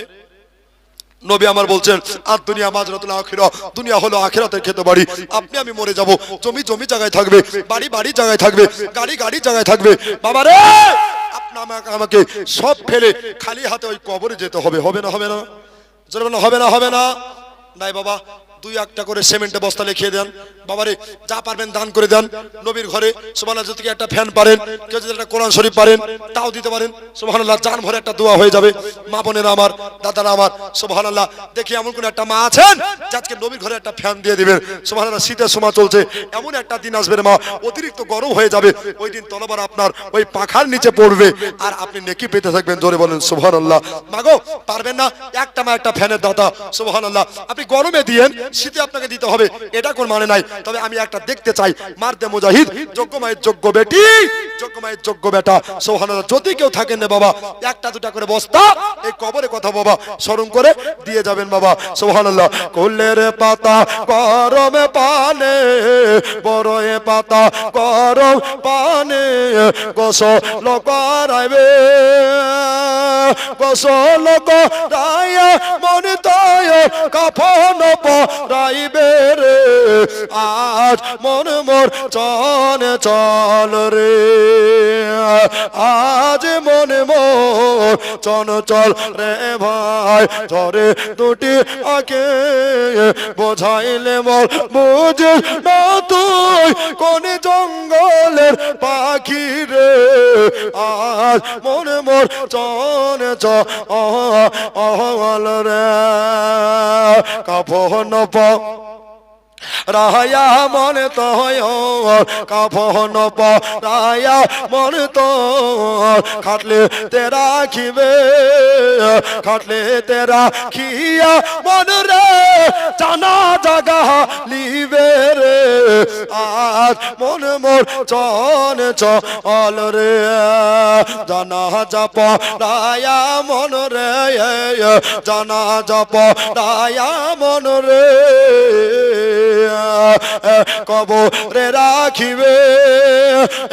নবী আমার বলছেন আর দুনিয়া মাজরাতুল আখিরা, দুনিয়া হলো আখিরাতের খেতে বাড়ি। আপনি আমি মরে যাব, জমি জমি জায়গায় থাকবে, বাড়ি বাড়ি জায়গায় থাকবে, গাড়ি গাড়ি জায়গায় থাকবে। বাবারে আপনি আমাকে সব ফেলে খালি হাতে ওই কবরে যেতে হবে। হবে না হবে না? হবে না হবে না? নাই বাবা দুই একটা করে সিমেন্টে বস্তা লিখিয়ে দেন বাবারে, যা পারবেন দান করে দেন নবীর ঘরে। সুবহানাল্লাহ, যদি একটা ফ্যান পারেন, কেউ যদি একটা কোরআন শরীফ পারেন তাও দিতে পারেন। সুবহানাল্লাহ, জান ভরে একটা দোয়া হয়ে যাবে। মা বোনেরা আমার, দাদারা আমার, সুবহানাল্লাহ, দেখি এমন কোন একটা মা আছেন যে আজকে নবীর ঘরে একটা ফ্যান দিয়ে দিবেন। সুবহানাল্লাহ, শীতের সময় চলছে, এমন একটা দিন আসবে মা, অতিরিক্ত গরম হয়ে যাবে, ওই দিন তলবার আপনার ওই পাখার নিচে পড়বে আর আপনি নেকি পেতে থাকবেন। জোরে বলেন সুবহানাল্লাহ। মাগো পারবেন না, একটা মা একটা ফ্যানের দাতা। সুবহানাল্লাহ, আপনি গরমে দিয়েন, শীতে আপনাকে দিতে হবে, এটা কোন মানে নাই। তবে আমি একটা দেখতে চাই, মারতে মুজাহিদ, যোগ্য মায়ের যোগ্য বেটি, যোগ্য মায়ের যোগ্য বেটা। সুবহানাল্লাহ, যদি কেউ থাকেন না বাবা, একটা দুটা করে বস্তা এই কবরে কথা বাবা স্মরণ করে দিয়ে যাবেন বাবা। সুবহানাল্লাহ, কুলের পাতা গরমে পানে, বড়ে পাতা গরম পানে, গোসল করাইবে, গোসল করাইয়া মন তায় কাফন পরাইবে রে, আজ মন মোর চন চল রে, আজ মন মোর চন চল রে ভাই, ঝরে দুটি আঁকে বোঝাইলে মল বুঝিস না তুই কোন জঙ্গলের পাখি রে, আজ মন মোর চন চল রে, কাফন রায়া মন তো কাফন রায়া মন তো, খাটলে তেরা খিবে, খাটলে তেরা খিয়া মন রে, জানা জাগা লিবে রে, আজ মন মোর চন চল রে, জানা যাপ রায়া মন রে, জানা যাপ রায়া মন রে, কবরে রাখিবে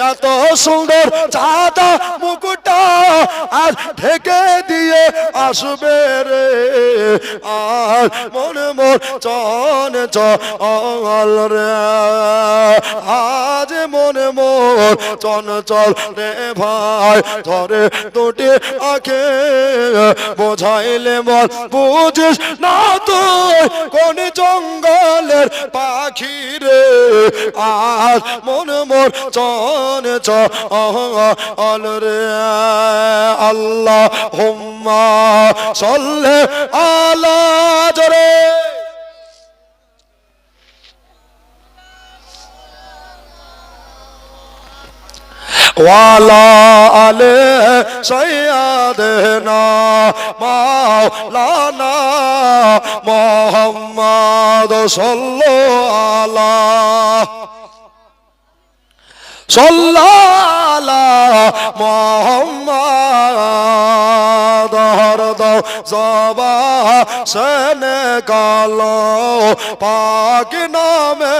এত সুন্দর চাঁদা মুকুটা, আর ঢেকে দিয়ে আসবে রে, আর মন মোর চন চল রে, আজ মন মোর চন চল রে ভাই, ধরে দুটি আঁকে বোঝাইলে মন বুঝিস না তুই কোন জঙ্গলের পাখি রে, আজ মন মোর চন চল রে, আল্লাহুম্মা সাল্লি আলা, জোরে ওয়ালা আলে সাইয়্যিদিনা মাওলানা মুহাম্মদ সাল্লাল্লাহু মুহাম্মদ, হরদ জবা সেনে কালো পাক নামে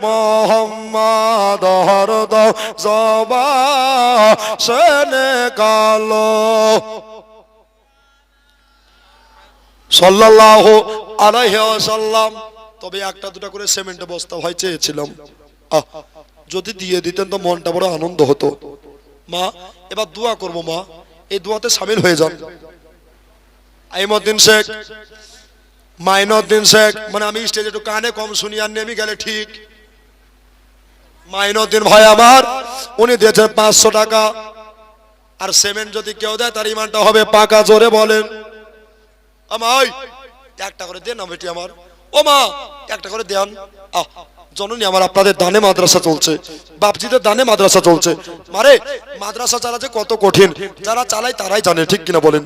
মুহাম্মদ, হরদ জবা সেনে কালো সাল্লাল্লাহু আলাইহি ওয়াসাল্লাম। তবে একটা দুটা করে সিমেন্ট বস্তা ভাই চেয়েছিলাম, যদি দিয়ে দিতেন তো মনটা বড় আনন্দ হতো। মা এবার দোয়া করব, মা এই দোয়াতে শামিল হয়ে যান। আইমউদ্দিন শেখ, মাইনউদ্দিন শেখ, মানে আমি স্টেজে একটু কানে কম শুনি আর নেমে গেলে ঠিক। মাইনউদ্দিন ভাই আমার, উনি দিয়েছেন 500 টাকা, আর সিমেন্ট যদি কেউ দেয় তার ইমানটা হবে পাকা। জোরে বলেন আমায় একটা করে দেন না বেটি আমার, ও মা একটা করে দেন। জননী আমার, আপনাদের দানে মাদ্রাসা চলছে, বাপজিদের দানে মাদ্রাসা চলছে। মারে মাদ্রাসা চালাতে কত কঠিন, যারা চালায় তারাই জানে, ঠিক কিনা বলেন।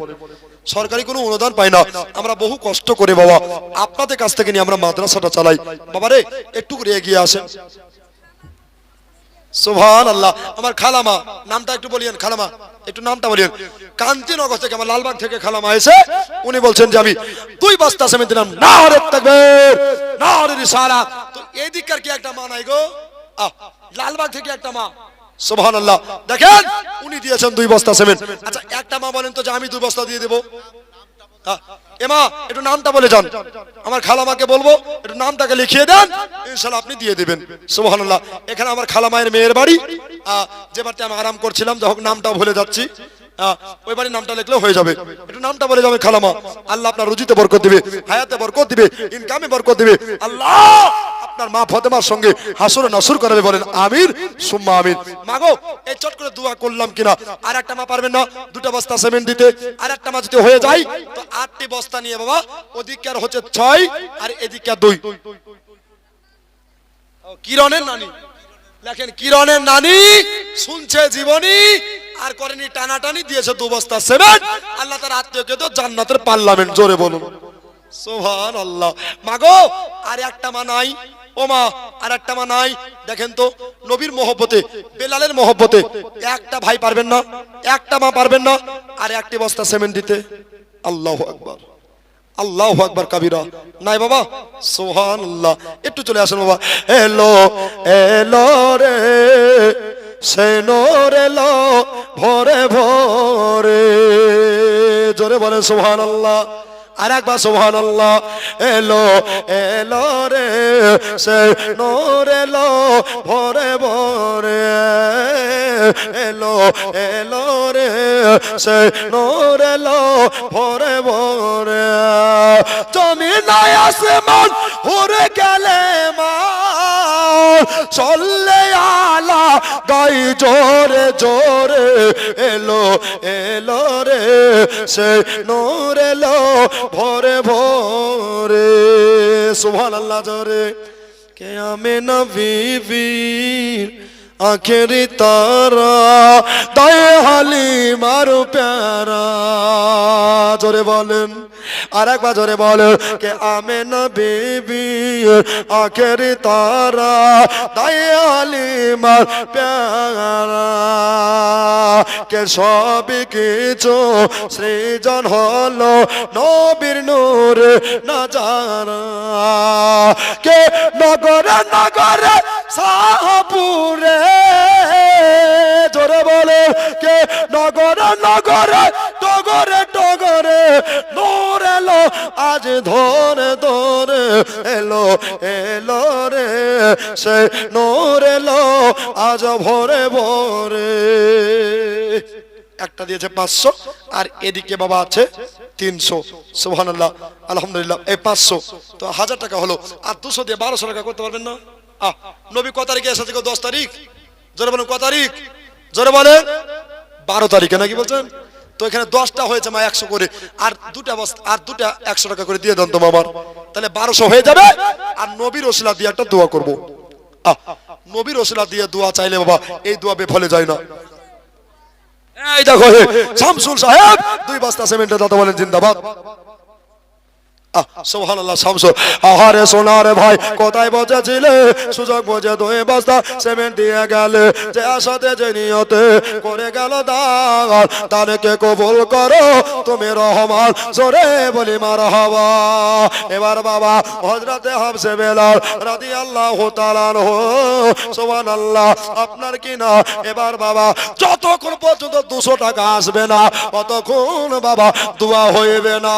সরকারি কোনো অনুদান পাই না, আমরা বহু কষ্ট করে বাবা আপনাদের কাছ থেকে নিয়ে আমরা মাদ্রাসাটা চালাই। বাবারে একটু করে এগিয়ে আসেন। সুবহানাল্লাহ। আমার খালামা, নামটা একটু বলিয়েন, খালামা একটু নামটা বলিয়েন। কান্তিনগর থেকে, আমার লালবাগ থেকে খালামা এসে উনি বলছেন যে আমি 2 বস্তা সিমেন্ট দিলাম। নারে তাকবীর, নারে রিসালাত। তো এই দিককার কি একটা মা নাই গো? লালবাগ থেকে একটা মা, সুবহানাল্লাহ। দেখেন উনি দিয়েছেন 2 বস্তা সিমেন্ট। আচ্ছা একটা মা বলেন তো যে আমি 2 বস্তা দিয়ে দেব। এমা একটু নামটা বলে যান, আমার খালামাকে বলবো একটু নামটাকে লিখিয়ে দেন, ইনশাআল্লাহ আপনি দিয়ে দিবেন। সুবহানাল্লাহ। এখানে আমার খালামায়ের মেয়ের বাড়ি, যে বাড়িতে আমি আরাম করছিলাম, যখন নামটা ভুলে যাচ্ছি, ওই বাড়ির নামটা লিখলেও হয়ে যাবে। একটু নামটা বলে যাবে খালামা, আল্লাহ আপনার রুজিতে বরকত দিবে, হায়াতে বরকত দিবে, ইনকামে বরকত দিবে, আল্লাহ আপনার মা ফাতেমার সঙ্গে হাসর নাসুর করাবে, বলেন আমিন সুম্মা আমিন। মাগো এই চট করে দোয়া করলাম কিনা, আর একটা মা পারবেন না 2টা বস্তা সিমেন্ট দিতে, আর একটা মা যদি হয়ে যায় তো 8টি বস্তা নিয়ে বাবা, ওদিকে আর হচ্ছে 6 আর এদিকে আর 2। কিরণের নানি লেখেন, কিরণের নানি শুনছে জীবনী আর করেনি টানাটানি, দিয়েছে 2 বস্তা সিমেন্ট, আল্লাহ তার আত্মীয়কে তো জান্নাতের পার্লামেন্ট, জোরে বলুন সুবহানাল্লাহ। মাগো আর একটা মা নাই, ও মা আর একটা মা নাই, দেখেন তো নবীর মহব্বতে, বেলালের মহব্বতে একটা ভাই পারবেন না, একটা মা পারবেন না আর 1টি বস্তা সিমেন্ট দিতে? আল্লাহু আকবার, আল্লাহু আকবার কাবীরা। নাই বাবা সুবহানাল্লাহ। একটু চলে আসেন বাবা। এলো এলো রে সে নূর এলো ভোরে ভোরে, জোরে বলেন সুবহানাল্লাহ। আর একবার সুবহানাল্লাহ। এলো এলো রে সে নূর এলো ভোরে ভোরে, এলো এলো রে সে নূর এলো ভোরে ভোরে, জমিন আসমান উড়ে গেলে মা চললে আলা গাই জোরে জোরে, এলো এলো রে সে নূর এলো ভোরে ভোরে, সুবহানাল্লাহ জোরে। কে আমেনা বিবির আখেরি তারা দায়ে হালিমার প্যারা, জোরে বলেন আর একবার জোরে বলেন। কে আমেনা বিবির আখেরি তারা দায়ে হালিমার প্যারা, কে সব কিছু সৃজন হলো নবীর নূরে নজারা, কে নগরে নগরে শাহপুরে, জোরে বলে কে নগরে নগরে টগরে টগরে নূর এলো আজ ধরে ধরে, এলো এলো রে সে নূর এলো আজ ভোরে ভোরে। একটা দিয়েছে 500 আর এদিকে বাবা আছে 300, সুবহানাল্লাহ আলহামদুলিল্লাহ। এই 500 তো 1000 টাকা হলো, আর 200 দিয়ে 1200 টাকা করতে পারবেন না? নবী কত তারিখে এসেছে? 10 তারিখ। জোরে বলেন কত তারিখ? জোরে বলেন 12 তারিখে নাকি বলছেন? তো এখানে 10টা হয়েছে মা 100 করে, আর 2টা বস্তা আর 2টা 100 টাকা করে দিয়ে দেন তো মামার, তাহলে 1200 হয়ে যাবে। আর নবীর ওসিলা দিয়ে একটা দোয়া করব। নবীর ওসিলা দিয়ে দোয়া চাইলে বাবা এই দোয়া বেফলে যায় না। এই দেখো শামসুল সাহেব 2 বস্তা সিমেন্টের দাদা বলেন জিন্দাবাদ। সুবহানাল্লাহ। শামসু আহারে সোনার ভাই কোথায় বসেছিলে, সুযোগ বুঝে 2 বস্তা সিমেন্ট দিয়ে গেলে, যে আশাতে যে নিয়তে করে গেল দান, দানকে কবুল করো তুমি রহমান, জোরে বলি মারহাবা। এবার বাবা হযরতে হাফসে বেলাল রাদিয়াল্লাহু তাআলা আনহু, সুবহানাল্লাহ, আপনার কি না এবার বাবা যতক্ষণ পর্যন্ত 200 টাকা আসবে না ততক্ষণ বাবা দোয়া হইবে না।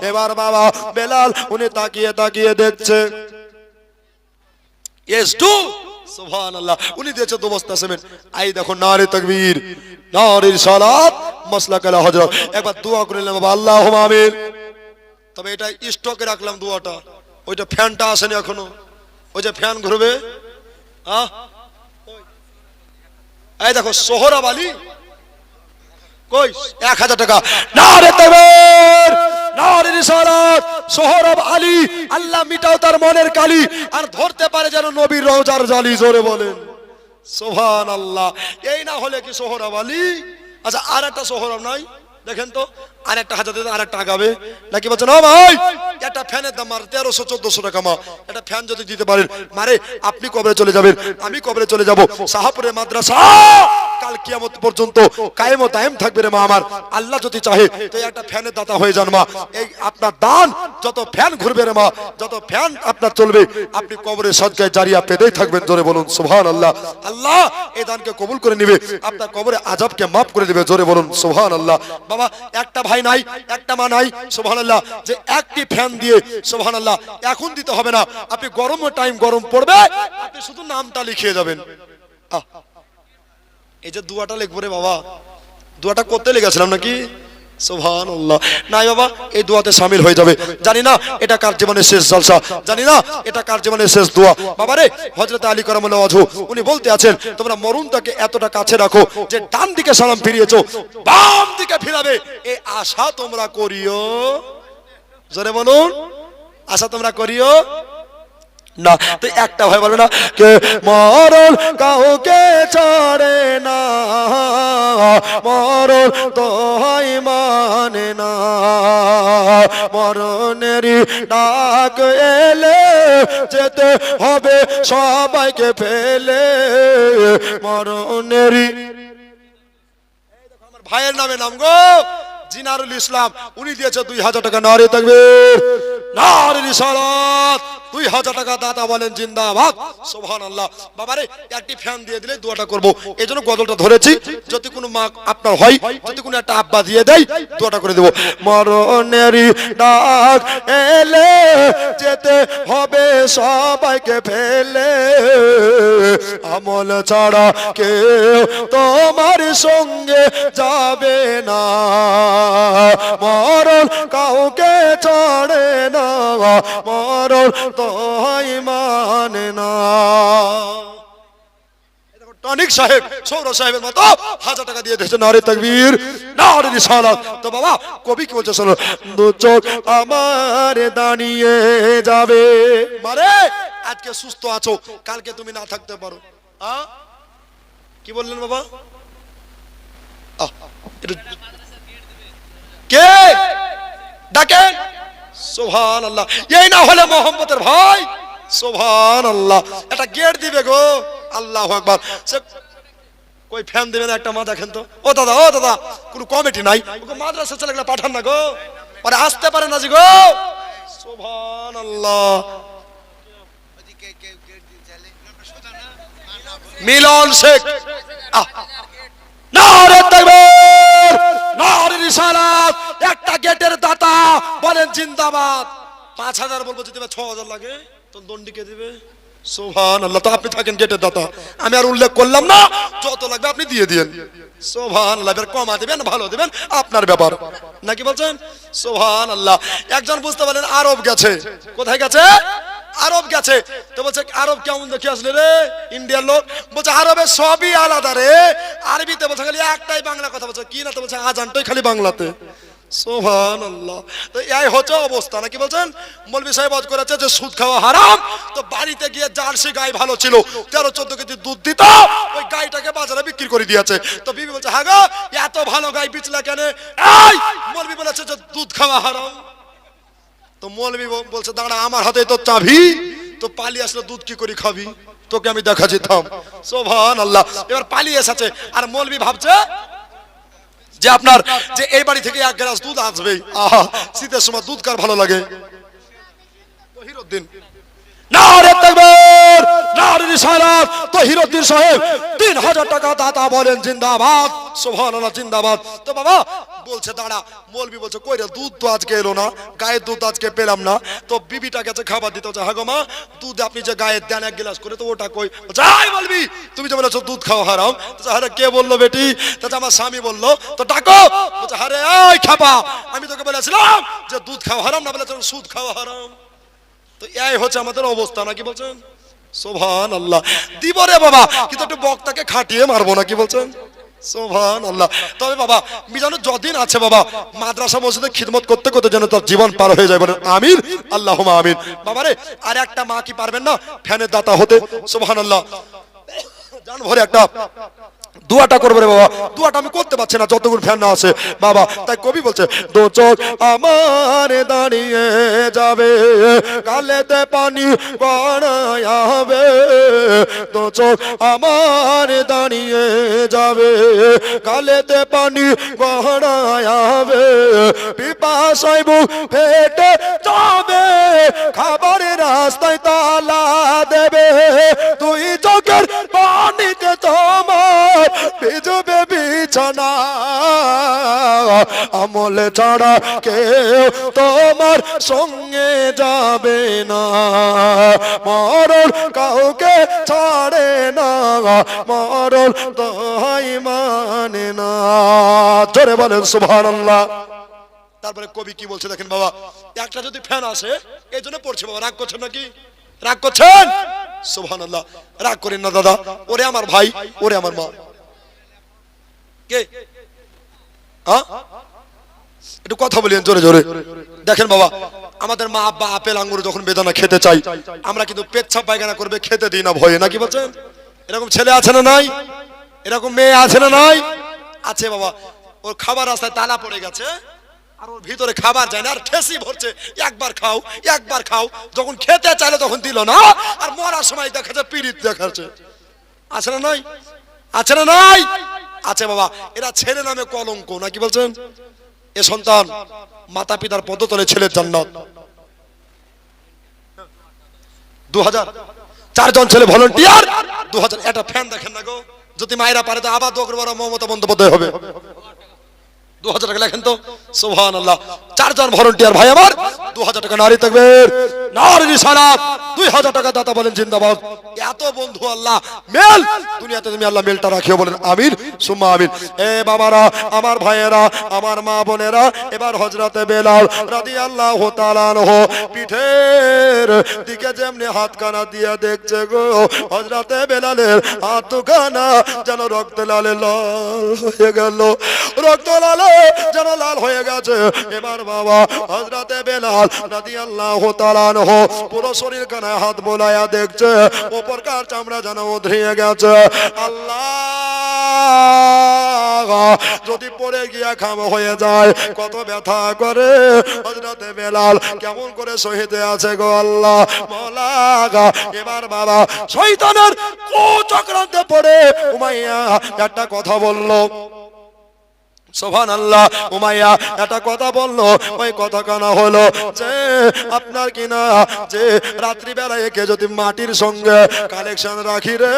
এবার বাবা বেলাল উনি তাকিয়ে তাকিয়ে দেখছে, yes2 সুবহানাল্লাহ, উনি দিয়েছে 2 বস্তা সিমেন্ট। আই দেখো নারে তাকবীর, নারে সালাত, মাসলাক আলা হযরত। একবার দোয়া করে নিলাম বাবা আল্লাহুম্মা আমিন। তবে এটা স্টকে রাখলাম দোয়াটা, ওইটা ফ্যানটা আসেনি এখনো, ওই যে ফ্যান ঘুরবে। এই দেখো সোহরাব আলী কই 1000 টাকা, নারে তাকবীর, নারে রিসালাত, সোহরাব আলী, আল্লাহ মিটাও তার মনের কালি, আর ধরতে পারে যেন নবীর রওজার জালি, জোরে বলেন সুবহানাল্লাহ। এই না হলে কি সোহরাব আলী? আচ্ছা আর একটা সোহরাব নাই? দেখেন তো আর একটা 1000 দিতে আর একটা আগাবে নাকি বলছেন? ও ভাই একটা ফ্যানের দাম মার 1300-1400 টাকা মা, একটা ফ্যান যদি দিতে পারেন মারে আপনি কবরে চলে যাবেন, আমি কবরে চলে যাব, শাহপুরের মাদ্রাসা কাল কিয়ামত পর্যন্ত কায়েম ও দায়েম থাকবে রে মা আমার। আল্লাহ যদি চাহে তো একটা ফ্যানের দাতা হয়ে যান মা। এই আপনার দান যত ফ্যান ঘুরবে রে মা, যত ফ্যান আপনার চলবে, আপনি কবরে সদকায়ে জারিয়া পেতেই থাকবেন, জোরে বলুন সুবহানাল্লাহ। আল্লাহ এই দানকে কবুল করে নেবে, আপনার কবরে আযাবকে maaf করে দেবে, জোরে বলুন সুবহানাল্লাহ। বাবা একটা ভাই নাই, একটা মা নাই, সুবহানাল্লাহ, যে একটি ফ্যান দিয়ে, সুবহানাল্লাহ, এখন দিতে হবে না, আপনি গরমের টাইম গরম পড়বে, আপনি শুধু নামটা লিখিয়ে যাবেন। এই যে দুয়াটা লিখবো রে বাবা, দোয়াটা করতে লেগেছিলাম নাকি? সুবহানাল্লাহ। নাই বাবা, এই দোয়াতে শামিল হয়ে যাবে। জানি না এটা কার জীবনের শেষ জলসা, জানি না এটা কার জীবনের শেষ দোয়া। বাবা রে, হযরত আলী কারামাল্লাহু ওয়াজহু উনি বলতে আছেন, তোমরা মরুনটাকে এতটা কাছে রাখো যে ডান দিকে সালাম ফিরিয়েছো, বাম দিকে ফিরাবে এই আশা তোমরা করিও। জোরে বলুন, আশা তোমরা করিও না। তো একটা ভয় বলবে না, কে মরণ কাউকে ছাড়ে না, মরণ তো হয় মানে না, মরণেরই ডাক এলে যেতে হবে সবাইকে ফেলে, মরণেরই। আমার ভাইয়ের নামে নাম গো জিনারুল ইসলাম, উনি দিয়েছে 2000 টাকা। নারে তাকবীর, নারে রিসালাত। 2000 টাকা দাতা বলেন জিন্দাবাদ। সুবহানাল্লাহ। বাবারে একটি ফ্যান দিয়ে দিলে দোয়াটা করব, এজন্য গজলটা ধরেছি। যদি কোনো মা আপনার হয়, যদি কোনো একটা আব্বা দিয়ে দেয়, দোয়াটা করে দেব। মরণেরই ডাক এলে যেতে হবে সবাইকে ফেলে, আমল ছাড়া কেউ তোমার সঙ্গে যাবে না, মরণ কাউকে ছাড়ে না, মরণ তো হয় মানে না। টনিক সাহেব, সৌর সাহেবের মতো 1000 টাকা দিয়ে দিয়েছে। নারে তাকবীর, নারে রিসালাত। তো বাবা কবি কি বলছে শোনো, দু চোখ আমার দাঁড়িয়ে যাবে। মারে আজকে সুস্থ আছো, কালকে তুমি না থাকতে পারো। কি বললেন বাবা? কে ডাকেন? সুবহানাল্লাহ। এই না হলে মোহাম্মদের ভাই, সুবহানাল্লাহ, একটা গেট দিবে গো। আল্লাহু আকবার। কই ফ্যান দিবেন একটা মা দেখেন তো। ও দাদা, ও দাদা, কোনো কমিটি নাই? ওকে মাদ্রাসা ছেলেগুলো পাঠান না গো, আরে আসতে পারে না জি গো। সুবহানাল্লাহ। মিলন শেখ, নারে তাকবীর, নারে রিসালাত। একটা গেটের দাতা বলেন জিন্দাবাদ। 5000 বলবো, যদি 6000 লাগে তো দণ্ডিকে দিবে। সুবহানাল্লাহ। তো আপনি থাকেন গেটের দাতা, আমি আর উল্লেখ করলাম না, যত লাগবে আপনি দিয়ে দিয়েন। সুবহানাল্লাহ। এর কমা দিবেন, ভালো দিবেন, আপনার ব্যাপার, নাকি বলছেন? সুবহানাল্লাহ। একজন বুঝতে পারলেন আরব গেছে। কোথায় গেছে? আরব গেছে। তো বলছে আরব কেমন দেখে আসলে রে? ইন্ডিয়ার লোক। বলছে আরবে সবই আলাদা রে, আরবিতে বলছে খালি একটাই বাংলা কথা বলছে। কি না? তো বলছে আজানটাই খালি বাংলাতে। সুবহানাল্লাহ। তো এই হচ্ছে অবস্থা, নাকি বলছেন? মৌলভী সাহেব ওয়াজ করেছে যে সুদ খাওয়া হারাম। তো বাড়িতে গিয়ে জার্সি গাই ভালো ছিল, 13-14 কেজি দুধ দিত, ওই গাইটাকে বাজারে বিক্রি করে দিয়েছে। তো বিবি বলছে হ্যাঁ গো, এত ভালো গাই বিচলা কেন? এই মৌলভী বলেছে যে দুধ খাওয়া হারাম। তো মৌলভী বলছে দাঁড়া, আমার হাতে তো চাবি, তো পালিয়ে আসলে দুধ কি করে খাবি, তোকে আমি দেখা যেতাম। সুবহানাল্লাহ। এবার পালিয়ে এসেছে, আর মৌলভী ভাবছে যে আপনার যে এই বাড়ি থেকে 1 গ্লাস দুধ আসবে। আহা, শীতের সময় দুধ কার ভালো লাগে? তহিরউদ্দিন। নারে তাকবীর, নারে রিসালাত। তহিরউদ্দিন সাহেব 3000 টাকা দাতা বলেন জিন্দাবাদ। সুবহানাল্লাহ, জিন্দাবাদ। তো বাবা বলছে দাঁড়া, মৌলভী বলছে কই রে, দুধ তো আজকে এলো না, গায়ের দুধ আজকে পেলাম না। তো বিবিটা গেছে খাবার দিতে, হচ্ছে হ্যাঁ গো মা, দুধ আপনি যে গায়ের দেন 1 গ্লাস করে, তো ওটা কই? যাই মৌলভী, তুমি যে বলেছো দুধ খাওয়া হারাম। আরে কে বললো বেটি? তো আমার স্বামী বললো। তো ডাকো। বলছে আরে এই খাপা, আমি তোকে বলেছিলাম যে দুধ খাওয়া হারাম, না বলেছিলাম সুদ খাওয়া হারাম। তো এই হচ্ছে আমাদের অবস্থা, নাকি বলছেন? সুবহানাল্লাহ। দিব রে বাবা, কিন্তু একটু বক্তাকে খাটিয়ে মারবো, নাকি বলছেন? সুবহানাল্লাহ। তবে বাবা মিজানো যতদিন আছে বাবা, মাদ্রাসা মসজিদে খিদমত করতে করতে যেন তার জীবন পার হয়ে যায়, বলেন আমিন, আল্লাহুম্মা আমিন। বাবা রে, আর একটা মা কি পারবেন না ফ্যানের দাতা হতে? সুবহানাল্লাহ। জান ভরে একটা দোয়াটা করবে রে বাবা, দোয়াটা আমি করতে পারছি না যতগুলো ফ্যান না আছে বাবা। তাই কবি বলছে দু চোখ আমার দাঁড়িয়ে যাবে, কালেতে পানি গড়াবে, দু চোখ আমার দাঁড়িয়ে যাবে, কালেতে পানি গড়াবে, পিপাসায় বুক ফেটে যাবে, খাবারের রাস্তায় তালা দেবে, তুই চোখের পানিতে তোমার ভিজবে বিছানা, আমলে ছাড়া কেউ তোমার সঙ্গে যাবে না, মরণ কাউকে ছাড়ে না, মরণ দোহাই মানে না। জোরে বলেন সুবহানাল্লাহ। তারপরে কবি কি বলছে দেখেন বাবা, একটা যদি ফ্যান আসে এই জন্য পড়ছে বাবা, রাগ করছেন নাকি? রাগ করছেন? সুবহানাল্লাহ, রাগ করেন না দাদা। ওরে আমার ভাই, ওরে আমার মা, কে একটু কথা বলেন জোরে জোরে। দেখেন বাবা, আমাদের মা আব্বা আপেল আঙ্গুর যখন বেদানা খেতে চাই, আমরা কিন্তু পেচ্ছাপ পায়খানা করবে খেতে দিই না ভয়ে, নাকি বলছেন? এরকম ছেলে আছে না নাই? এরকম মেয়ে আছে না নাই? আছে বাবা। ওর খাবার রাস্তায় তালা পড়ে গেছে, আর ওর ভিতরে খাবার যায় না, আর ঠেসি ভরছে, একবার খাও একবার খাও। যখন খেতে চাইলে তখন দিল না, আর মরার সময় দেখাচ্ছে পিরিত দেখাচ্ছে। আছে না নাই? আছে না নাই? আছে বাবা। এরা ছেলে নামে কলঙ্ক, নাকি বলছেন? এ সন্তান মাতা পিতার পদতলে ছেলের জান্নাত। 2000 4জন ছেলে ভলান্টিয়ার, 2000 একটা ফ্যান দেখেন না গো। যদি মায়েরা পারে তো আবার দোকর বড় মমতা বন্দ্যোপাধ্যায় হবে। 2000 টাকা লেখেন তো, সুবহানাল্লাহ। 4জন ভলান্টিয়ার ভাই আমার, 2000 টাকা। নারী তাকবীর, নারী রিসালাত, 2000 টাকা দাতা বলেন জিন্দাবাদ। এত বন্ধু আল্লাহ মেল দুনিয়াতে তুমি আল্লাহ মেলটা রাখিও, বলেন আমিন সুম্মা আমিন। এ বাবারা, আমার ভাইয়েরা, আমার মা বোনেরা, এবার হযরতে বেলাল রাদিয়াল্লাহু তাআলা আনহু পিঠের দিকে যেমনি হাতখানা দিয়ে দেখছে গো, হযরতে বেলালের হাতখানা যেন রক্ত লালে লাল হয়ে গেল, রক্ত লালে যেন লাল হয়ে গেছে। এবার বাবা হযরতে বেলাল রাদিয়াল্লাহু তাআলা আনহু পুরো শরীর কানে হাত বোলায়া দেখছে, উপরকার চামড়া যেন উধরিয়ে গেছে। আল্লাহ, যদি পড়ে গিয়া খাম হয়ে যায় কত ব্যথা করে। হযরতে বেলাল কেমন করে শহীদ আছে গো আল্লাহ মাওলা। এবার বাবা শয়তানের কুচক্রান্তে পড়ে উমাইয়া একটা কথা বলল, সুবহানাল্লাহ। উমাইয়া একটা কথা বললো, ওই কথা কানা হলো যে আপনার কিনা যে রাত্রি বেলায় একে যদি মাটির সঙ্গে কালেকশন রাখি রে,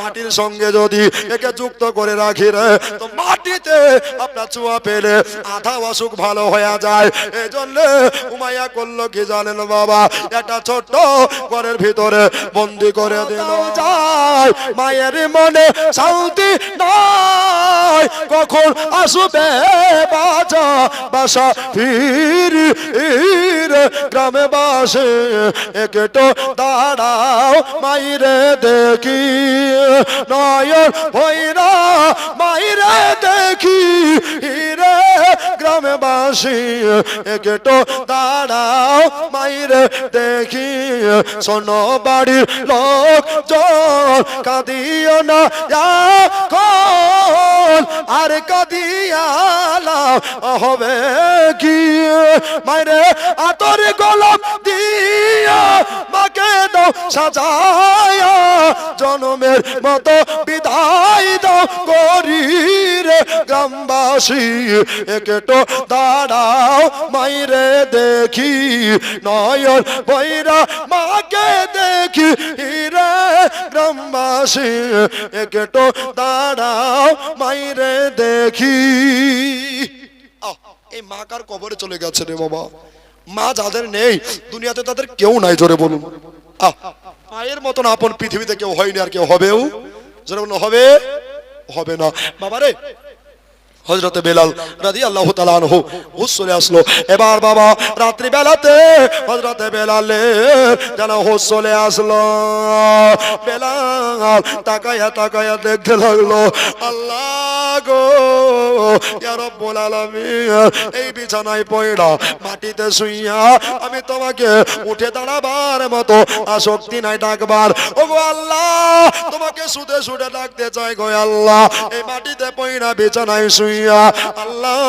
মাটির সঙ্গে যদি একে যুক্ত করে রাখি রে, তো মাটিতে আপনার ছোঁয়া পেলে আধা অসুখ ভালো হয়ে যায়। এই জন্য উমাইয়া করলো কি জানেন বাবা, একটা ছোট্ট ঘরের ভিতরে বন্দি করে দিল। যায় মায়ের মনে শান্তি নাই, কখন আসবে বাজা বাসা ফিরি গ্রামে বাসে, একটু দাঁড়াও মাইরে দেখি, নয়ন ভৈরা মাইরে দেখি রে গ্রামে বাসি, একটু দাঁড়াও মাইরে দেখি। শোনো বাড়ির লোক জন কাঁদিও না এখন, আর কাঁদিয়ালা হবে কি, মাইরে আতর গোলাপ দিয়া মাকে দাও সাজায়া, জনমের মতো বিদায় দাও করি রে গ্রামবাসী, একটু দাঁড়াও মাইরে দেখি, নয়ন বৈরা মাকে দেখি রে গ্রামবাসী, একটু দাঁড়াও মাইরে দেখি। এই মা কার কবরে চলে গেছে রে বাবা। মা যাদের নেই দুনিয়াতে তাদের কেউ নাই, জোরে বলুন। মায়ের মতন আপন পৃথিবীতে কেউ হয়নি, আর কেউ হবেও জোরে বলুন হবে হবে না বাবারে। হযরতে বেলাল রাদিয়াল্লাহু তাআলা আনহু হুশ চলে আসলো। এবার বাবা রাত্রি বেলাতে হযরতে বেলালের যেন হুশ চলে আসলো। বেলাল তাকায়া তাকায়া দেখতে লাগলো, আল্লাহ গো ইয়া রব্বুল আলামিন, এই বিছানায় পয়ড়া মাটিতে শুইয়া আমি তোমাকে উঠে দাঁড়াবার মতো আসক্তি নাই ডাকবার। ওগো আল্লাহ, তোমাকে শুতে শুতে ডাকতে চাই গো আল্লাহ। এই মাটিতে পয়ড়া বিছানায় শুইয়া আল্লাহ,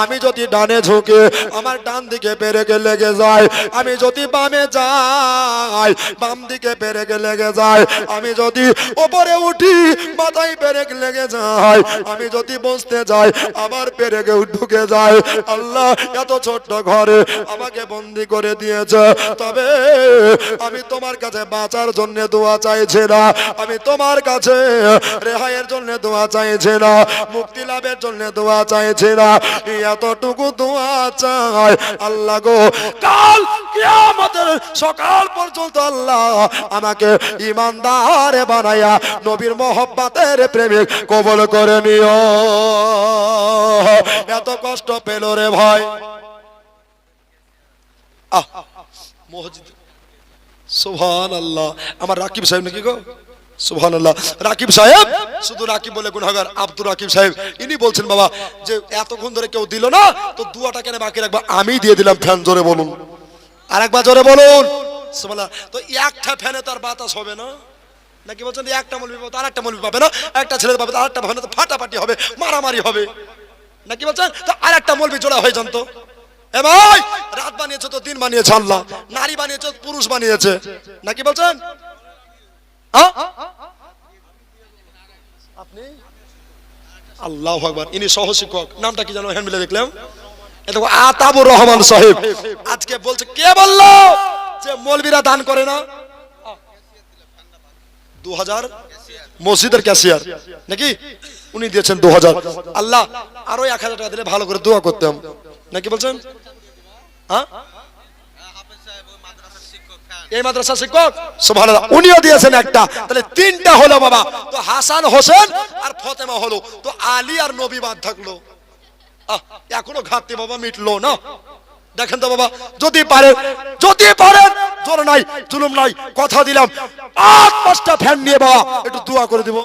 আমি যদি ডানে ঝুঁকে আমার ডান দিকে পেরেকে লেগে যায়, আমি যদি বামে যাই বাম দিকে পেরেকে লেগে যায়, আমি যদি উপরে উঠি মাথায় পেরেক লেগে যায়, আমি যদি বসতে যাই আবার পেরেকে ঢুকে যায়। আল্লাহ, এত ছোট্ট ঘরে আমাকে বন্দি করে দিয়েছে, তবে আমি তোমার কাছে বাঁচার জন্য দোয়া চাইছি না, আমি তোমার কাছে রেহাইয়ের জন্য দোয়া চাইছি না, মুক্তি লাভের জন্য দোয়া চাইছি না, এতটুকু দোয়া চাই আল্লাহ গো, কাল কিয়ামতের সকাল পর্যন্ত আল্লাহ আমাকে ঈমানদার বানায়া নবীর মহব্বতের প্রেমিক কবুল করে নিও। এত কষ্ট পেল রে ভাই। মসজিদ সুবহানাল্লাহ, আমার রাকিব সাহেব নাকি গো, সুবহানাল্লাহ, রাকিব সাহেব, শুধু রাকিব বলে গুনাহগার, আব্দুর রাকিব সাহেব, ইনি বলছেন বাবা যে এতক্ষণ ধরে কেউ দিল না তো দুয়াটা কেন বাকি রাখবা, আমি দিয়ে দিলাম। ফ্যান জোরে বলুন, আরেকবার জোরে বলুন সুবহানাল্লাহ। তো একটা ফ্যানে তার বাতাস হবে না নাকি বলছেন, একটা মৌলবি পাবে আর একটা মৌলবি পাবে না, একটা ছেলে পাবে আর একটা পাবে না, তো ফাটাফাটি হবে, মারামারি হবে নাকি বলছেন। তো আর একটা মৌলবি জোড়া হয়ে যান তো। এ ভাই, রাত বানিয়েছে তো দিন বানিয়েছে আল্লাহ, নারী বানিয়েছে পুরুষ বানিয়েছে নাকি বলছেন। আপনি আল্লাহু আকবার, ইনি সহ শিক্ষক, নামটা কি জানো, হ্যান্ড মিলে দেখলাম, এটা আতাবুর রহমান সাহেব। আজকে বলছে, কে বললো যে মৌলবীরা দান করে না? 2000 মসজিদের ক্যাশিয়ার নাকি, উনি দিয়েছেন 2000। আল্লাহ আরো 1000 টাকা দিলে ভালো করে দোয়া করতাম নাকি বলছেন। এই মাদ্রাসার শিক্ষক সুবহানাল্লাহ, উনিও দিয়েছেন একটা, তাহলে 3টা হলো বাবা। তো হাসান হোসেন আর ফাতেমা হলো, তো আলী আর নবী বাদ থাকলো। এখনো ঘাটতি বাবা মিটলো না। দেখেন তো বাবা, যদি পারেন জোর নাই জুলুম নাই, কথা দিলাম 5টা ফ্যান নিয়ে বাবা একটু দোয়া করে দিব।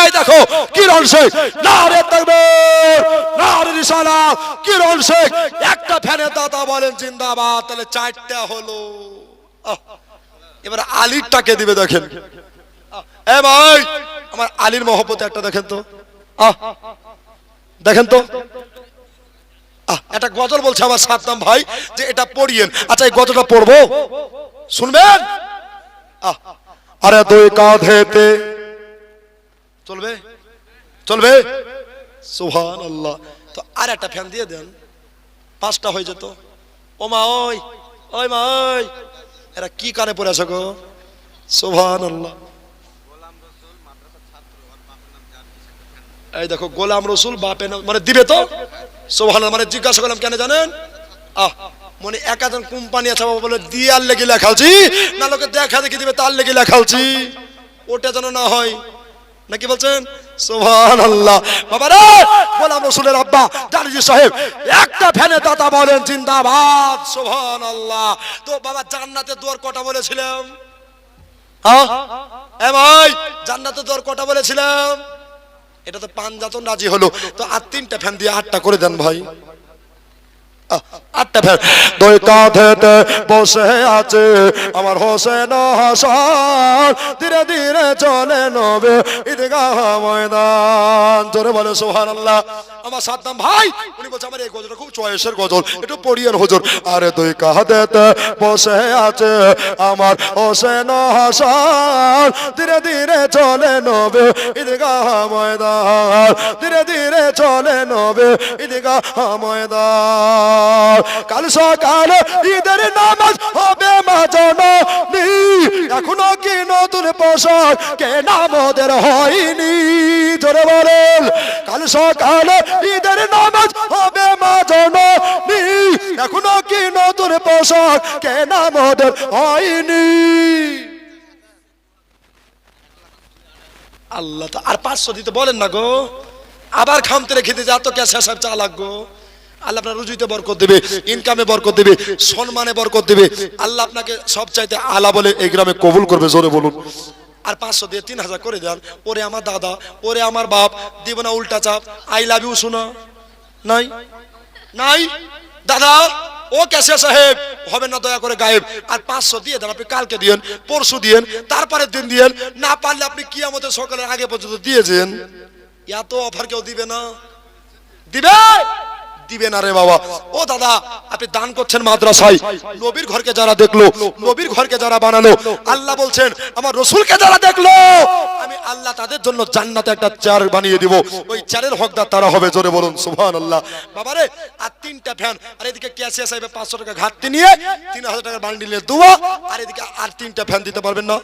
এই দেখো কিরণ শেখ, নারে তাকবীর, নারে রিসালাত, কিরণ শেখ একটা ফ্যানের দাতা বলেন জিন্দাবাদ, তাহলে 4টা হলো। এবার আলীরটাকে দিবে দেখেন। এ ভাই, আমার আলীর মহব্বতে একটা দেখেন তো, দেখেন তো। একটা গজল বলছে আমার সাদ্দাম ভাই যে এটা পড়িয়েন। আচ্ছা, এই গজলটা পড়বো, শুনবেন? আরে দুই কাঁধেতে চলবে, চলবে, সুবহানাল্লাহ। তো আর একটা ফ্যান দিয়ে দেন, 5টা হয়ে যেত। ও মা, ওই মা, ওই এরা কি কানে পড়ে আছে গো, সুবহানাল্লাহ। এই দেখো গোলাম রসুল বাপে মানে দিবে তো, সুবহানাল্লাহ। মানে জিজ্ঞাসা করলাম কেন জানেন, মানে একাজন কোম্পানি আছে বাবা, বলে দিয়ে আর লেগে লেখালছি না, লোকে দেখা দেখি দিবে তার লেগে লেখালছি, ওটা যেন না হয় নাকি বলছেন। সুবহানাল্লাহ। বাবা রে, গোলাম রসুলের আব্বা জানিজি সাহেব একটা ফ্যানে দাতা বলেন জিন্দাবাদ, সুবহানাল্লাহ। তো বাবা জান্নাতের দুয়ার কটা বলেছিলাম? এ ভাই, জান্নাতের দুয়ার কটা বলেছিলাম? এটা তো পাঁচজন রাজি হলো, তো আর 3টা ফ্যান দিয়ে 8টা করে দেন ভাই। 8টা ফ্যান। দুই কাঁধেতে বসে আছে আমার হোসেন হাসান, ধীরে ধীরে চলে নবে ঈদগাহ ময়দান, জোরে বলে সুবহানাল্লাহ। আমার সাদ্দাম ভাই উনি বলছে আমার এই গজলটা খুব চয়েসের গজল, একটু পড়িয়েন হুজুর। আরে দুই কাঁধেতে বসে আছে আমার হোসেন হাসান, ধীরে ধীরে চলে নবে ঈদগাহ ময়দান, ধীরে ধীরে চলে নবে ঈদগাহ ময়দান। কাল সকালে ঈদের নামাজ হবে মা জননী, এখনো কি নতুন পোশাক কেনা মোদের হয়নি, জোরে বলেন। কাল সকালে ঈদের নামাজ হবে মা জননী, এখনো কি নতুন পোশাক কেনা মোদের হয়নি। আল্লাহ, আর 500 দিতে বলেন না গো, আবার খামতে রেখে দিয়ে যা তো ক্যাশ সব চা লাগবো। আল্লাহ আপনার রুজিতে বরকত দেবে, ইনকামে বরকত দেবে, সম্মানে বরকত দেবে। আল্লাহ আপনাকে সব চাইতে আলা বলে এই গ্রামে কবুল করবে, জোরে বলুন। আর 500 দিয়ে 3000 করে দেন। ওরে আমার দাদা, ওরে আমার বাপ, দিব না উল্টা চাপ, আই লাভ ইউ শোনা নাই নাই দাদা, ও ক্যাশিয়ার সাহেব হবে না দয়া করে গায়েব। আর 500 দিয়ে দেন, আপনি কালকে দিয়েন, পরশু দিয়েন, তারপরের দিন দিয়েন, না পারলে আপনি কিয়ামতের সকালের আগে পর্যন্ত দিয়েছেন। এত অফার কেউ দিবে না, দিবে দিবে না রে বাবা। ও দাদা, আপনি দান করছেন মাদ্রাসায়, নবীর ঘরকে যারা দেখলো, নবীর ঘরকে যারা বানালো, আল্লাহ বলছেন আমার রসুলকে যারা দেখলো, আমি আল্লাহ তাদের জন্য জান্নাতে একটা চেয়ার বানিয়ে দিব, ওই চেয়ারের হকদার তারা হবে, জোরে বলুন সুবহানাল্লাহ। বাবারে, আর 3টা ফ্যান, আর এদিকে ক্যাশিয়ার সাহেব 500 টাকা ঘাটতি নিয়ে 3000 টাকার বান্ডিলের দোয়া, আর এদিকে আর 3টা ফ্যান দিতে পারবেন না?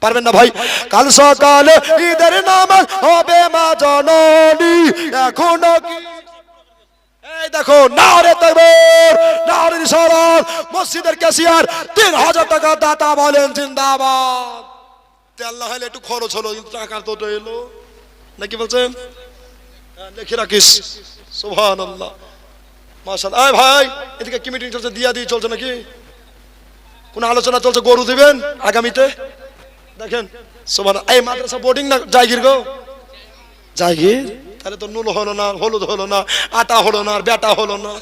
পারবেন না ভাই? কাল সকালে ঈদের নামাজ হবে মা জননী, এখনো কি এই দেখো নারে তাকবীর, নারে রিসালাত। মসজিদের ক্যাশিয়ার 3000 টাকা দাতা বলেন জিন্দাবাদ। আল্লাহ হলে একটু খরচ হলো, কিন্তু টাকা তো এলো নাকি বলছেন? লিখে রাখিস। সুবহানাল্লাহ, মাশাআল্লাহ। এই ভাই, এদিকে কি মিটিং চলছে? দিয়া দিয়ে চলছে নাকি? কোন আলোচনা চলছে? গরু দিবেন আগামীতে দেখেন। সুবহানাল্লাহ। এই মাদ্রাসা বোর্ডিং না জায়গির গো? জায়গির। তাহলে তো নুন হলো না, হলুদ হলো না, আটা হলো না, বেটা হলো না।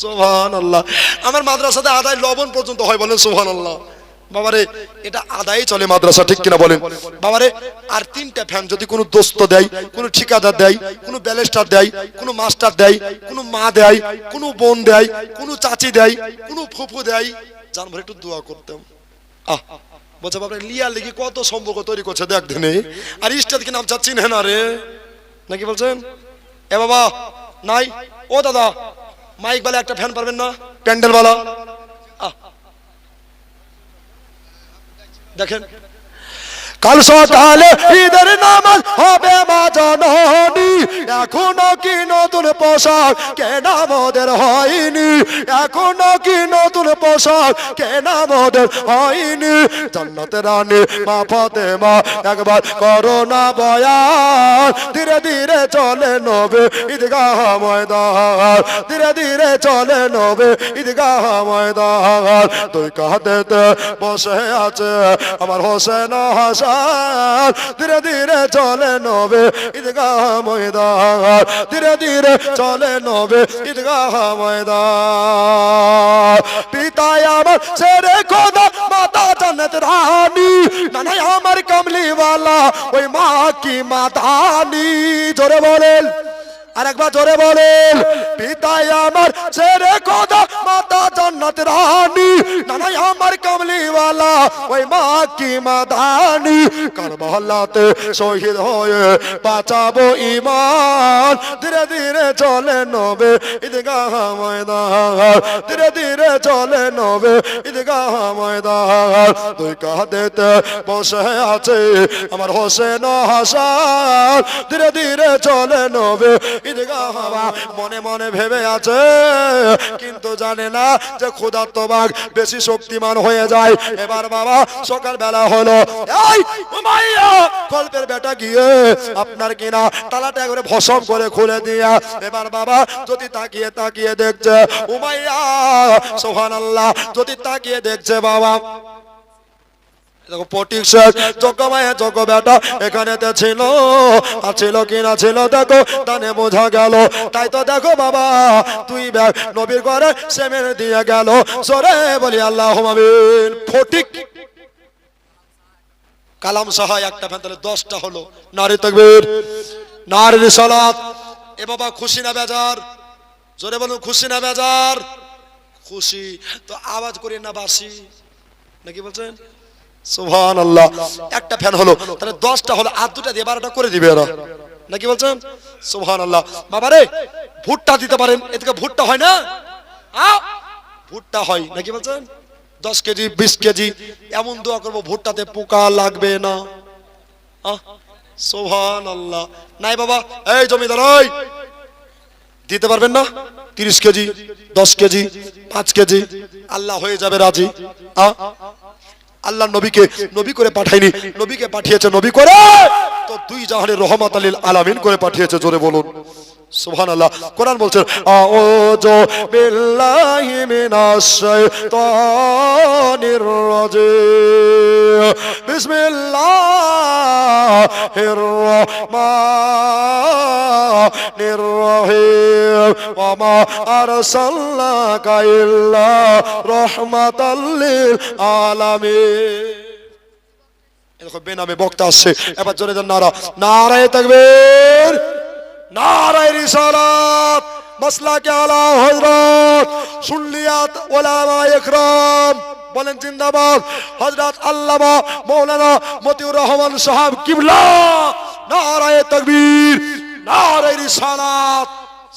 সুবহানাল্লাহ। আমার মাদ্রাসাতে আদায় লবণ পর্যন্ত হয়, বলেন সুবহানাল্লাহ। বাবারে, এটা আদায় চলে মাদ্রাসা, ঠিক কিনা বলেন? বাবারে, আর 3টা ফ্যান যদি কোনো দোস্ত দেয়, কোনো ঠিকাদার দেয়, কোনো ব্যালেস্টার দেয়, কোনো মাস্টার দেয়, কোনো মা দেয়, কোনো বোন দেয়, কোনো চাচি দেয়, কোনো ফুফু দেয়, জানবার একটু দোয়া করতাম। বলছে বাবা লিয়ার লিখি কত সম্পর্ক তৈরি করছে দেখ দিনে, আর ইস্টাদ কি নাম চাচ্ছি না রে নাকি বলছেন? এ বাবা নাই, ও দাদা মাইক বালা একটা ফ্যান পারবেন না? প্যান্ডেল বালা দেখেন। কাল সকালে ঈদের নামাজ হবে মা জননী, এখনো কি নতুন পোশাক কেনা মোদের হয়নি, এখনো কি নতুন পোশাক কেনা মোদের হয়নি। জান্নাতের রানী মা ফাতেমা একবার করোনা বয়ান, ধীরে ধীরে চলে নবে ঈদগাহ ময়দান, ধীরে ধীরে চলে নবে ঈদগাহ ময়দান। তুই কাঁদেতে বসে আছে আমার হোসেন হাসান, ধীরে ধীরে চলে নবে ঈদগাহ ময়দান, ধীরে ধীরে চলে নবে ঈদগাহ ময়দান। পিতায় আমার ছেড়ে খোদা মাতা জান্নাত রানী, নানাই আমার কামলিওয়ালা ওই মা কি মাদানি। জোরে বলেন, আরেকবার জোরে বলেন। পিতায় আমার ছেড়ে খোদা মাতা জান্নাত রানী, নানাই আমার কামলিওয়ালা ওই মা কি মাদানি। কারবালাতে শহীদ হয়ে বাঁচাবো ঈমান, ধীরে ধীরে চলে নবে ঈদগাহ ময়দান, ধীরে ধীরে চলে নবে ঈদগাহ ময়দান। তুই কাঁদেতে বসে আছে আমার হোসেন হাসান, ধীরে ধীরে চলে নবে ঈদগাহ। মনে মনে ভেবে আছে কিন্তু জানে না যে ক্ষুধার্ত বাঘ বেশি শক্তিমান হয়ে যায়। এবার বাবা সকাল বেলা হলো, এই উমাইয়া কল্পের বেটা গিয়ে আপনার কিনা তালাটা করে ভসম করে খুলে দিয়া, এবার বাবা যদি তাকিয়ে তাকিয়ে দেখছে উমাইয়া, সুবহানাল্লাহ, যদি তাকিয়ে দেখছে বাবা দেখো পটিক শেখ জগমায় জগ বেটা এখানেতে ছিল, আর ছিল কিনা ছিল দেখো দানে বোঝা গেল। তাই তো দেখো বাবা তুই ব্যাগ নবীর ঘরে সেমের দিয়ে গেল। সরে বলি আল্লাহুম্মা আমিন। ফটিক কালাম সাহা একটা ফ্যান, তাহলে 10টা হলো। নারে তাকবীর, নারে রিসালাত। এ বাবা খুশি না বেজার? জোরে বলুন, খুশি না বেজার? খুশি তো আওয়াজ করি না বাসি নাকি বলছেন? সুবহানাল্লাহ। একটা ফ্যান হলো, তাহলে 10টা হলো, আর 2টা দিয়ে 12টা করে দিবে এরা নাকি বলছেন? সুবহানাল্লাহ। বাবা রে ভুট্টা দিতে পারেন, এদিকে ভুট্টা হয় না? ভুট্টা হয় নাকি বলছেন? 10 কেজি 20 কেজি এমন দোয়া করবো ভুট্টাতে পোকা লাগবে না। সুবহানাল্লাহ। নাই বাবা, এই জমিদার ওই দিতে পারবেন না? 30 কেজি 10 কেজি 5 কেজি আল্লাহ হয়ে যাবে রাজি। আল্লাহ নবীকে নবী করে পাঠায়নি, নবীকে পাঠিয়েছে নবী করে তো 2 জাহানের রহমাত লিল আলামিন করে পাঠিয়েছে। জোরে বলুন সুবহানাল্লাহ। কোরআন বলছে আউযু বিল্লাহি মিনাশ শাইতানির রাজিম, বিসমিল্লাহির রহমানির রহিম, ওয়া মা আরসালনাকা ইল্লা রাহমাতাল লিল আলামিন। দেখো বেনামে বক্তা আসছে, এবার জোরে দেন নারা, নারায়ে তাকবীর, নারায়ে রিসালাত, মাসলাকে আলা হযরত সুন্নিয়াত উলামায়ে ইকরাম বলেন জিন্দাবাদ। হযরত আল্লামা মাওলানা মতিউর রহমান সাহেব কিবলা, নারায়ে তাকবীর, নারায়ে রিসালাত।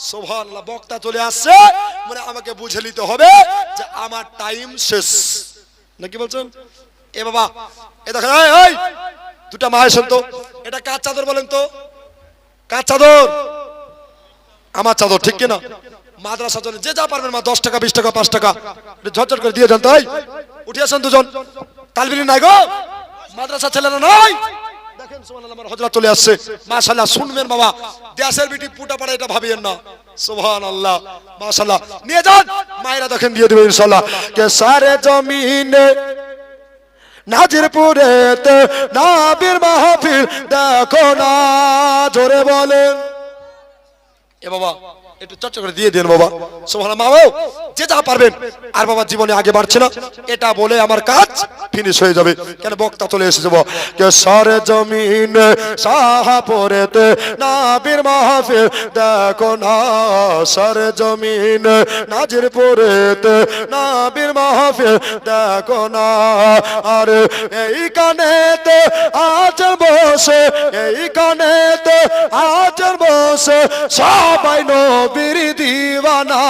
সুবহানাল্লাহ। বক্তা চলে আসছে, মানে আমাকে বুঝে নিতে হবে যে আমার টাইম শেষ নাকি বলছেন? এ বাবা এ দেখেন, এই দুটা মা এসেন তো, এটা কার চাদর বলেন তো? কার চাদর? আমার চাদর, ঠিক কিনা? মাদ্রাসা চলে, যে যা পারবেন মা, 10 টাকা 20 টাকা 5 টাকা ঝরঝর করে দিয়ে যান। তাই উঠে আসেন দুজন। তালবিলি নাই গো, মাদ্রাসা ছেলেরা নাই। দেখেন সুবহানাল্লাহ, আমার হযরত চলে আসছে মাশাআল্লাহ। শুনবেন বাবা, দেশের বিটি পুটা পাড়া এটা ভাবিয়েন না। সুবহানাল্লাহ মাশাআল্লাহ, নিয়ে যান মায়েরা, দেখেন দিয়ে দেবে ইনশাআল্লাহ। কে সারে জমিনে নাজিরপুরেতে নবীর মাহফিল দেখো না, জোরে বলেন। এ বাবা একটু চর্চা করে দিয়ে দেন বাবা। সুবহানাল্লাহ, মা যে যা পারবেন। আর বাবা জীবনে আগে বাড়ছে না, এটা বলে আমার কাজ ফিনিশ হয়ে যাবে, কেন বক্তা চলে এসেছে। কে সারে জমিন শাহপুরেতে নবীর মাহফিল দেখো না, সারে জমিন নাজিরপুরেতে নবীর মাহফিল দেখো না। আর এই কানেতে আজ বসে, এই কানেতে আজ বসে সবাই নবীর দিওয়ানা,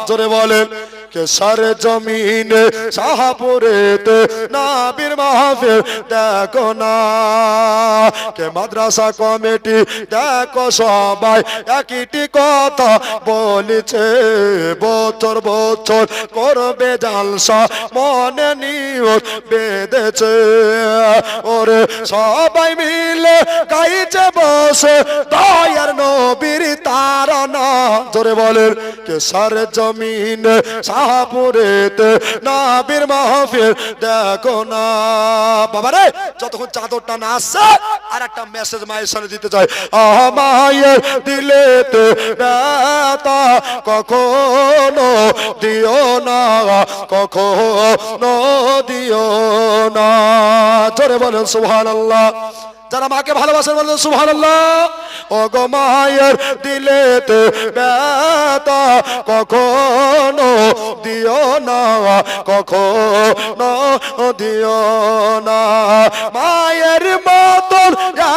জোরে বলেন। কে সারে জমিন শাহপুরেতে নবীর মাহফিল দেখো না, কে মাদ্রাসা কমিটি দেখো সবাই একটি কথা বলেছে, বছর বছর করবে জালসা মনে নিয়ত বেঁধেছে। ওরে সবাই মিলে গাইছে বসে দয়ার নবীর তারানা, জোরে বলেন। কে সারে জমিন শাহপুরেতে নবীর মাহফিল দেখো না। বাবা রে, যতক্ষণ চাদরটা না আসছে আর একটা মেসেজ মায়ের সামনে দিতে চাই। মায়ের দিলেতে ব্যথা কখনো দিও না, কখনো দিও না, জোরে বলেন সুবহানাল্লাহ। যারা মাকে ভালোবাসেন বলেন সুবহানাল্লাহ। ও গো মায়ের দিলেতে ব্যথা কখনো দিও না, কখনো দিও না। মায়ের মতন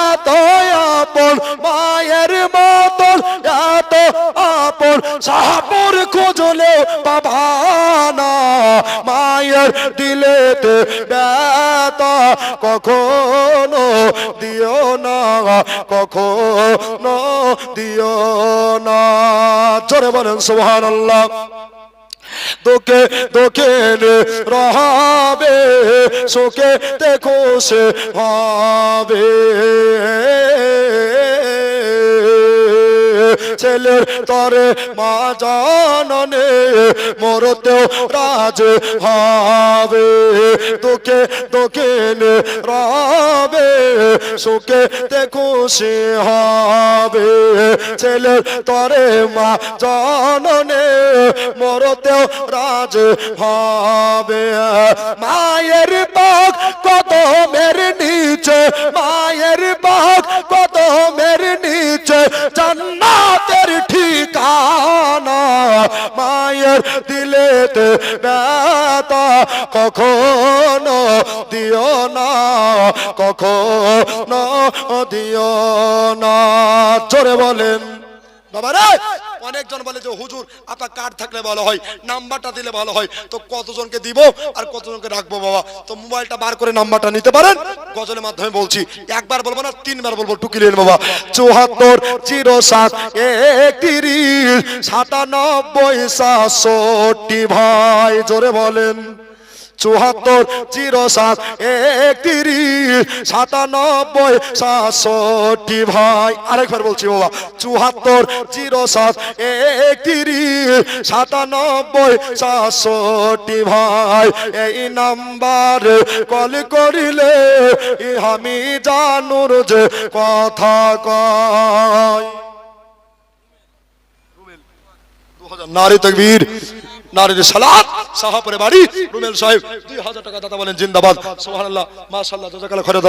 এত আপন, মায়ের মতন এত আপন শাহপুর খুঁজলেও পাবা না। মায়ের দিলেতে ব্যথা কখনো দিও না, কখনো দিও না, জোরে বলেন সুবহানাল্লাহ। তোকে তোকে রহাবে সুখে দেখো সে হবে, ছেলের তরে মা জাননে মরতেও রাজ হবে। তোকে তোকে রবে সুখে দেখো সে হবে, ছেলের তরে মা জাননে মরতেও রাজ হবে। মায়ের পাক কত মের নিচে, মায়ের পাক কত মের নিচে জান্নাতের ঠিকানা। মায়ের দিলেতে ব্যথা কখনো দিও না, কখনো দিও না, জোরে বলেন। বাবা রে, অনেকজন বলে যে হুজুর আপনার কার্ড থাকলে ভালো হয়, নাম্বারটা দিলে ভালো হয়। তো কতজনকে দিব আর কতজনকে রাখবো বাবা? তো মোবাইলটা বার করে নাম্বারটা নিতে পারেন, গজলের মাধ্যমে বলছি। একবার বলবো না, 3বার বলবো, টুকিলেন বাবা। 74 07 31 97 67 ভাই, জোরে বলেন। 74 07 31 97 67 ভাই। আরেকবার বলছি বাবা, 74 07 31 97 67 ভাই। এই নাম্বারে কল করিলে আমি জানুর যে কথা কয়। নারে তাকবীর, নারে সালাত। শাহপুরে বাড়ি, রুমেল সাহেব 2000 টাকা দাতা বলেন জিন্দাবাদ। সুবহানাল্লাহ মাশাআল্লাহ, জাযাকাল্লাহ খাইরান।